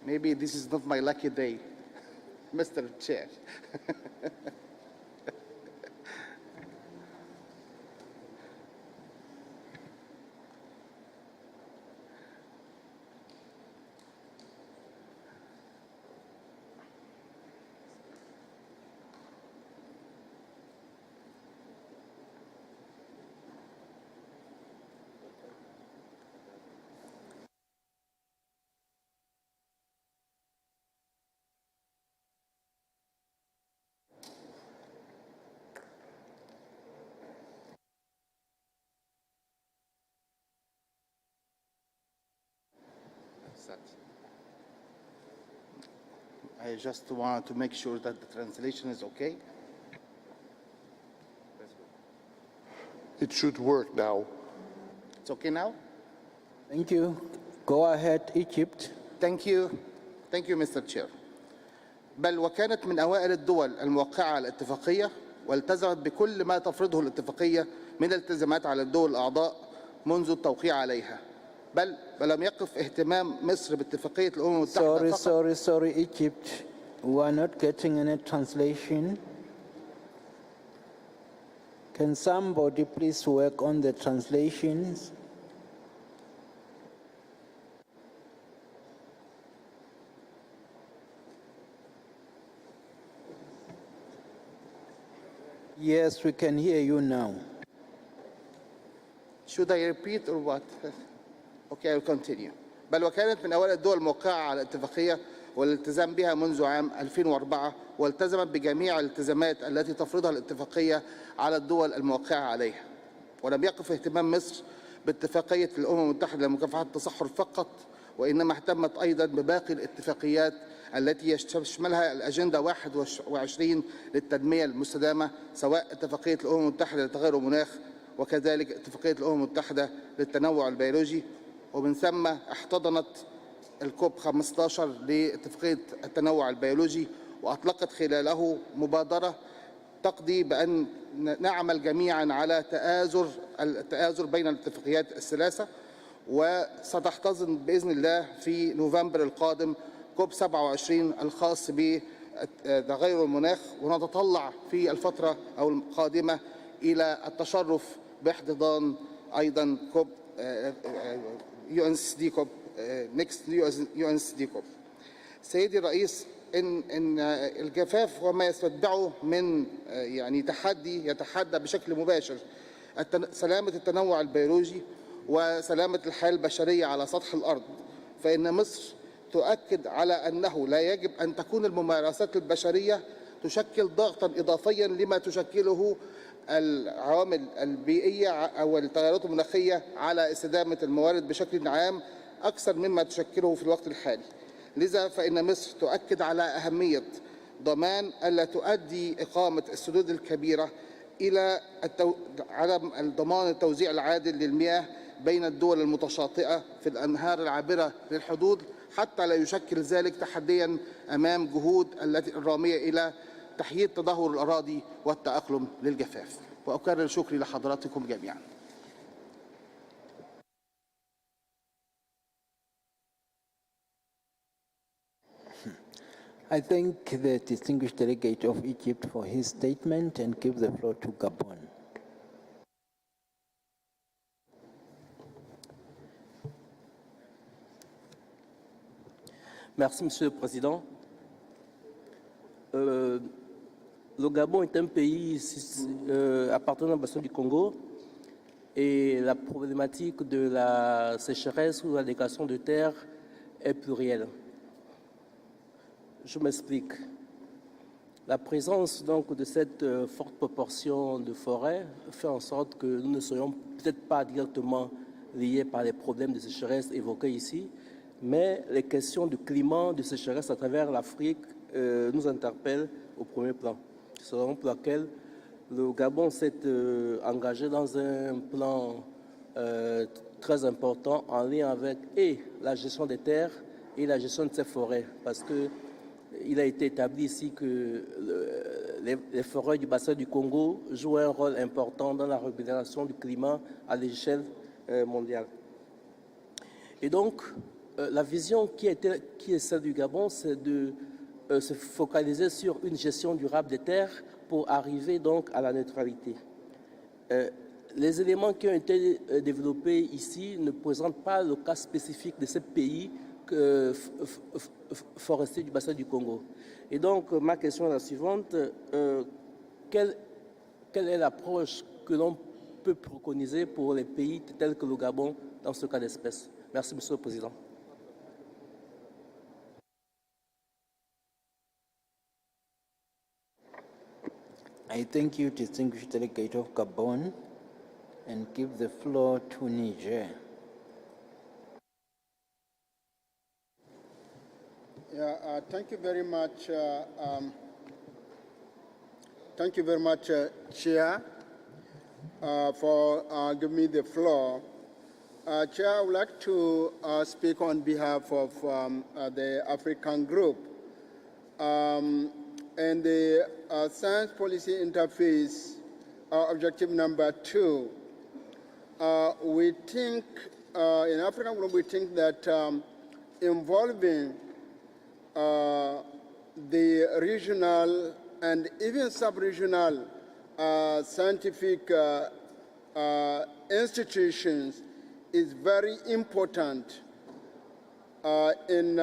Speaker 8: Maybe this is not my lucky day. Mr. Chair. I just wanted to make sure that the translation is okay.
Speaker 15: It should work now.
Speaker 8: It's okay now?
Speaker 2: Thank you. Go ahead, Egypt.
Speaker 8: Thank you. Thank you, Mr. Chair. بل وكانت من أوائل الدول الموقعة على الاتفاقية والتزمت بكل ما تفرضه الاتفاقية من التزامات على الدول الأعضاء منذ التوقيع عليها. بل ولم يقف اهتمام مصر باتفاقية الأمم المتحدة فقط.
Speaker 2: Sorry, Egypt. We are not getting any translation. Can somebody please work on the translations? Yes, we can hear you now.
Speaker 8: Should I repeat or what? Okay, I'll continue. بل وكانت من أوائل الدول الموقعة على الاتفاقية والالتزام بها منذ عام 2004 والتزمت بجميع الالتزامات التي تفرضها الاتفاقية على الدول الموقعة عليها. ولم يقف اهتمام مصر باتفاقية الأمم المتحدة لمكافحة التصحر فقط، وإنما اهتمت أيضا بباقي الاتفاقيات التي يشملها الأجندة 21 للتنمية المستدامة، سواء اتفاقية الأمم المتحدة لتغير المناخ وكذلك اتفاقية الأمم المتحدة للتنوع البيولوجي. ومن ثم احتضنت الكوب 15 لاتفاقية التنوع البيولوجي وأطلقت خلاله مبادرة تقضي بأن نعمل جميعا على التآزر بين الاتفاقيات الثلاثة، وستحتضن بإذن الله في نوفمبر القادم كوب 27 الخاص بتغير المناخ، ونتطلع في الفترة القادمة إلى التشرف باحتضان أيضا كوب UNCD كوب next UNCD كوب. سيدي الرئيس، إن الجفاف وما يتبعه من يعني تحدي يتحدى بشكل مباشر سلامة التنوع البيولوجي وسلامة الحياة البشرية على سطح الأرض، فإن مصر تؤكد على أنه لا يجب أن تكون الممارسات البشرية تشكل ضغطا إضافيا لما تشكله العوامل البيئية أو التغيرات المناخية على استدامة الموارد بشكل عام أكثر مما تشكله في الوقت الحالي. لذا فإن مصر تؤكد على أهمية ضمان ألا تؤدي إقامة السدود الكبيرة إلى عدم ضمان التوزيع العادل للمياه بين الدول المتشاطئة في الأنهار العابرة للحدود، حتى لا يشكل ذلك تحديا أمام جهود الرامية إلى تحييد تدهور الأراضي والتأقلم للجفاف. وأكرر شكري لحضراتكم جميعا.
Speaker 2: I thank the distinguished delegate of Egypt for his statement and give the floor to Gabon.
Speaker 13: Merci, Monsieur le Président. Le Gabon est un pays appartenant à la bassin du Congo et la problématique de la sécheresse ou la dégradation de terre est plurielle. Je m'explique. La présence donc de cette forte proportion de forêts fait en sorte que nous ne soyons peut-être pas directement liés par les problèmes de sécheresse évoqués ici, mais les questions de climat, de sécheresse à travers l'Afrique nous interpellent au premier plan. C'est la raison pour laquelle le Gabon s'est engagé dans un plan très important en lien avec la gestion des terres et la gestion de ces forêts, parce qu'il a été établi ici que les forêts du bassin du Congo jouent un rôle important dans la régulation du climat à l'échelle mondiale. Et donc, la vision qui est celle du Gabon, c'est de se focaliser sur une gestion durable des terres pour arriver donc à la neutralité. Les éléments qui ont été développés ici ne présentent pas le cas spécifique de ces pays forestiers du bassin du Congo. Et donc, ma question est la suivante. Quelle est l'approche que l'on peut préconiser pour les pays tels que le Gabon dans ce cas d'espèce? Merci, Monsieur le Président.
Speaker 2: I thank you, distinguished delegate of Gabon, and give the floor to Niger.
Speaker 8: Thank you very much. Thank you very much, Chair, for giving me the floor. Chair, I would like to speak on behalf of the African group. And the science policy interface objective number 2, we think, in African group, we think that involving the regional and even sub-regional scientific institutions is very important in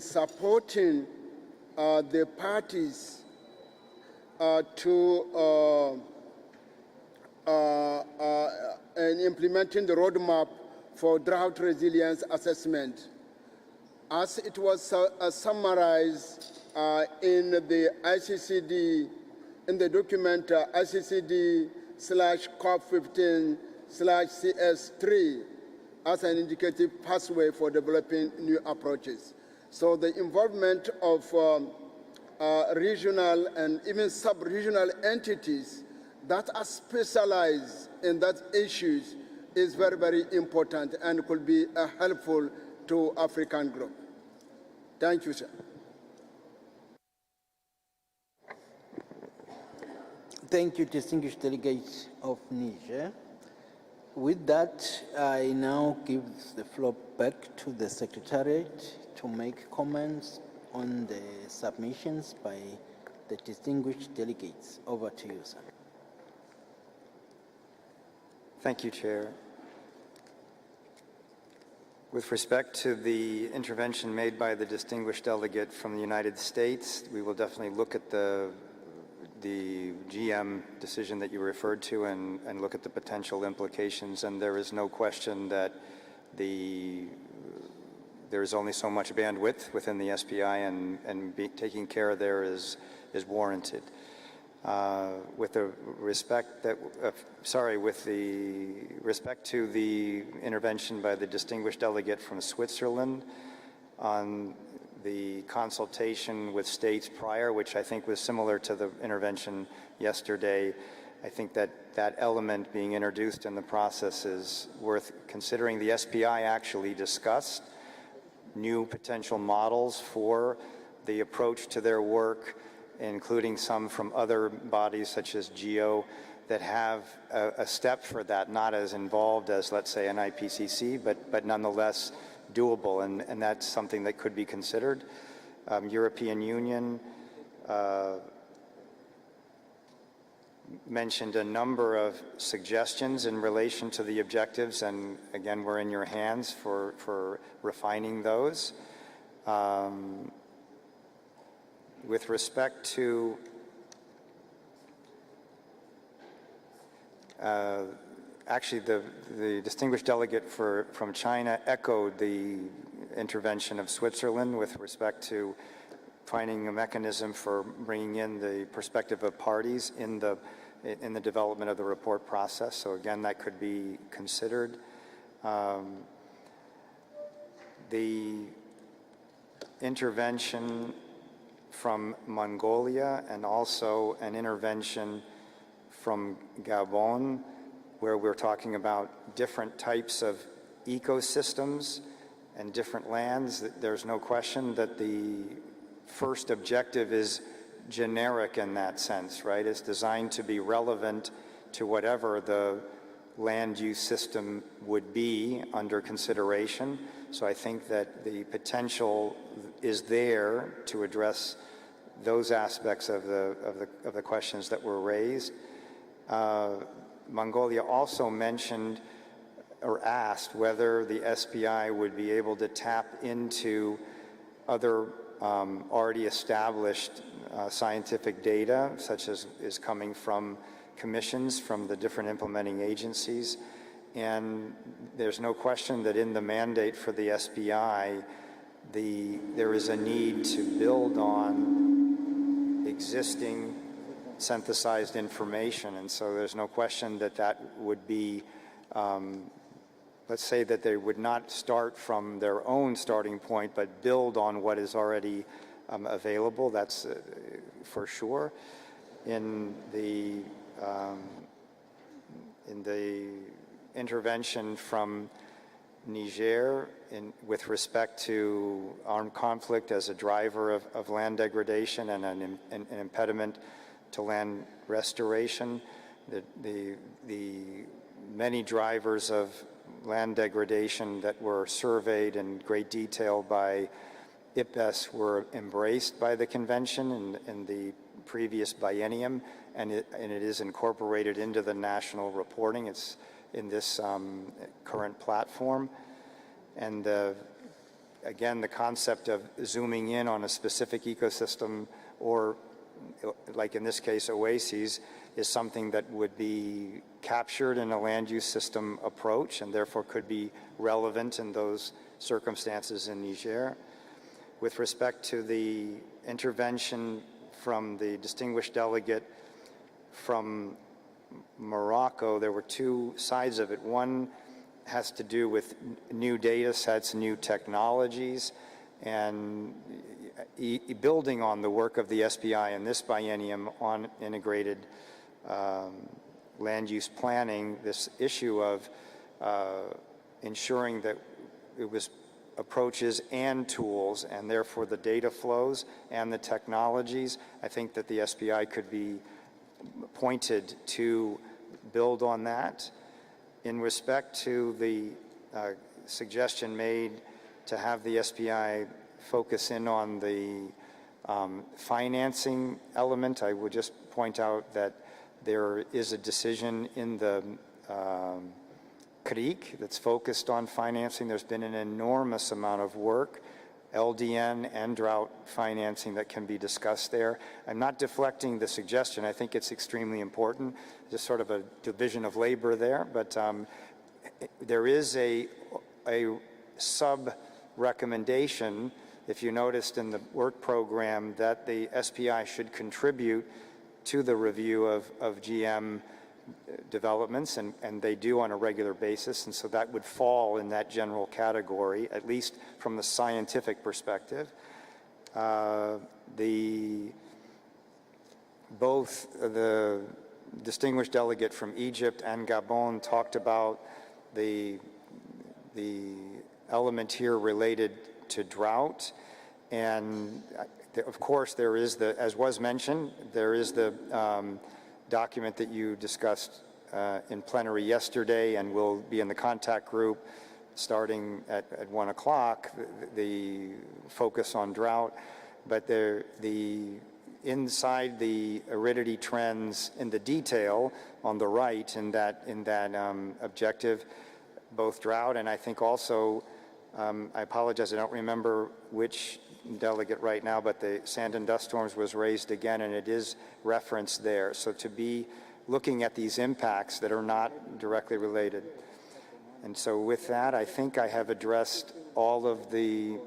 Speaker 8: supporting the parties to and implementing the roadmap for drought resilience assessment. As it was summarized in the ICCD, in the document ICCD/COP15/CS3 as an indicative pathway for developing new approaches. So the involvement of regional and even sub-regional entities that are specialized in that issues is very, very important and could be helpful to African group. Thank you, sir.
Speaker 2: Thank you, distinguished delegates of Niger. With that, I now give the floor back to the Secretariat to make comments on the submissions by the distinguished delegates. Over to you, sir.
Speaker 19: Thank you, Chair. With respect to the intervention made by the distinguished delegate from the United States, we will definitely look at the GM decision that you referred to and look at the potential implications. And there is no question that there is only so much bandwidth within the SPI, and taking care there is warranted. With the respect to the intervention by the distinguished delegate from Switzerland on the consultation with states prior, which I think was similar to the intervention yesterday, I think that that element being introduced in the process is worth considering. The SPI actually discussed new potential models for the approach to their work, including some from other bodies such as GEO that have a step for that, not as involved as, let's say, an Ipcc, but nonetheless doable, and that's something that could be considered. European Union mentioned a number of suggestions in relation to the objectives, and again, we're in your hands for refining those. With respect to actually, the distinguished delegate from China echoed the intervention of Switzerland with respect to finding a mechanism for bringing in the perspective of parties in the development of the report process. So again, that could be considered. The intervention from Mongolia and also an intervention from Gabon, where we're talking about different types of ecosystems and different lands. There's no question that the first objective is generic in that sense, right? It's designed to be relevant to whatever the land use system would be under consideration. So I think that the potential is there to address those aspects of the questions that were raised. Mongolia also mentioned or asked whether the SPI would be able to tap into other already established scientific data, such as is coming from commissions from the different implementing agencies. And there's no question that in the mandate for the SPI, there is a need to build on existing synthesized information. And so there's no question that that would be, let's say that they would not start from their own starting point, but build on what is already available. That's for sure. In the intervention from Niger with respect to armed conflict as a driver of land degradation and an impediment to land restoration, the many drivers of land degradation that were surveyed in great detail by Ipcc were embraced by the convention in the previous biennium, and it is incorporated into the national reporting. It's in this current platform. And again, the concept of zooming in on a specific ecosystem, or like in this case, oases, is something that would be captured in a land use system approach and therefore could be relevant in those circumstances in Niger. With respect to the intervention from the distinguished delegate from Morocco, there were two sides of it. One has to do with new data sets, new technologies, and building on the work of the SPI in this biennium on integrated land use planning, this issue of ensuring that it was approaches and tools, and therefore the data flows and the technologies. I think that the SPI could be pointed to build on that. In respect to the suggestion made to have the SPI focus in on the financing element, I would just point out that there is a decision in the CRIC that's focused on financing. There's been an enormous amount of work, LDN and drought financing, that can be discussed there. I'm not deflecting the suggestion. I think it's extremely important, just sort of a division of labor there, but there is a sub-recommendation, if you noticed in the work program, that the SPI should contribute to the review of GM developments, and they do on a regular basis, and so that would fall in that general category, at least from the scientific perspective. Both the distinguished delegate from Egypt and Gabon talked about the element here related to drought, and of course there is the, as was mentioned, there is the document that you discussed in plenary yesterday and will be in the contact group starting at 1 o'clock, the focus on drought. But inside the aridity trends in the detail on the right in that objective, both drought and I think also, I apologize, I don't remember which delegate right now, but the sand and dust storms was raised again, and it is referenced there. So to be looking at these impacts that are not directly related. And so with that, I think I have addressed all of the,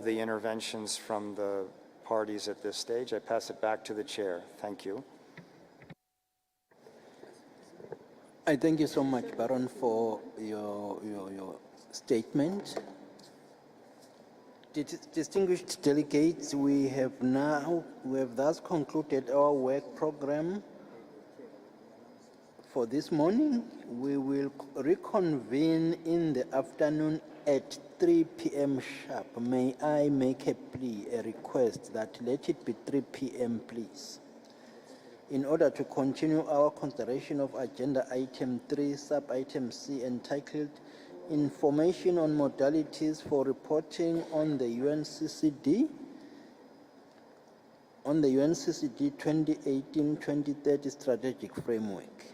Speaker 19: interventions from the parties at this stage. I pass it back to the chair. Thank you.
Speaker 2: I thank you so much, Baron, for your statement. Distinguished delegates, we have thus concluded our work program for this morning. We will reconvene in the afternoon at 3 p.m. sharp. May I make a request that let it be 3 p.m. please, in order to continue our consideration of agenda item 3, sub-item C, entitled information on modalities for reporting on the UNCCD 2018-2030 strategic framework,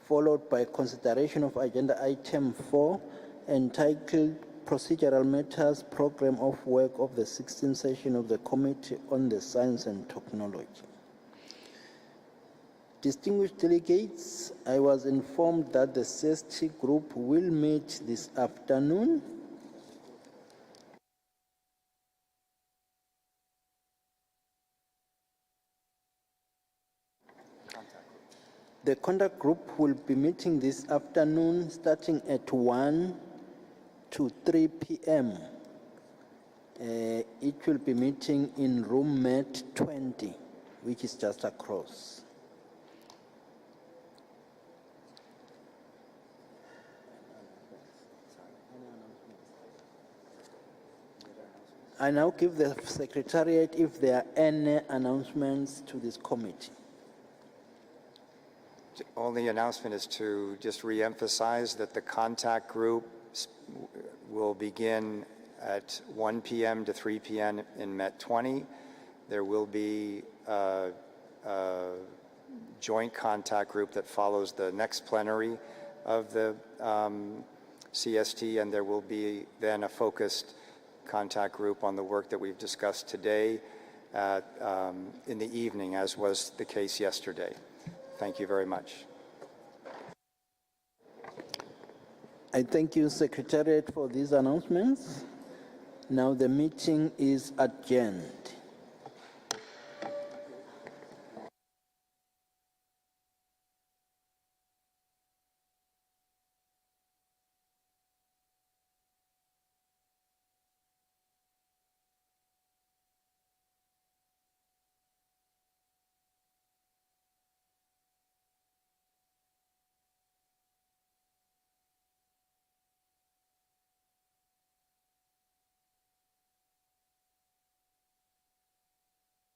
Speaker 2: followed by consideration of agenda item 4 entitled Procedural Matters Program of Work of the 16th session of the Committee on the Science and Technology. Distinguished delegates, I was informed that the CST group will meet this afternoon . The contact group will be meeting this afternoon starting at 1 to 3 p.m. It will be meeting in room Mat 20, which is just across. I now give the Secretariat if there are any announcements to this committee.
Speaker 19: The only announcement is to just re-emphasize that the contact group will begin at 1 p.m. to 3 p.m. in Met 20. There will be a joint contact group that follows the next plenary of the CST, and there will be then a focused contact group on the work that we've discussed today in the evening, as was the case yesterday. Thank you very much.
Speaker 2: I thank you, Secretariat, for these announcements. Now the meeting is adjourned.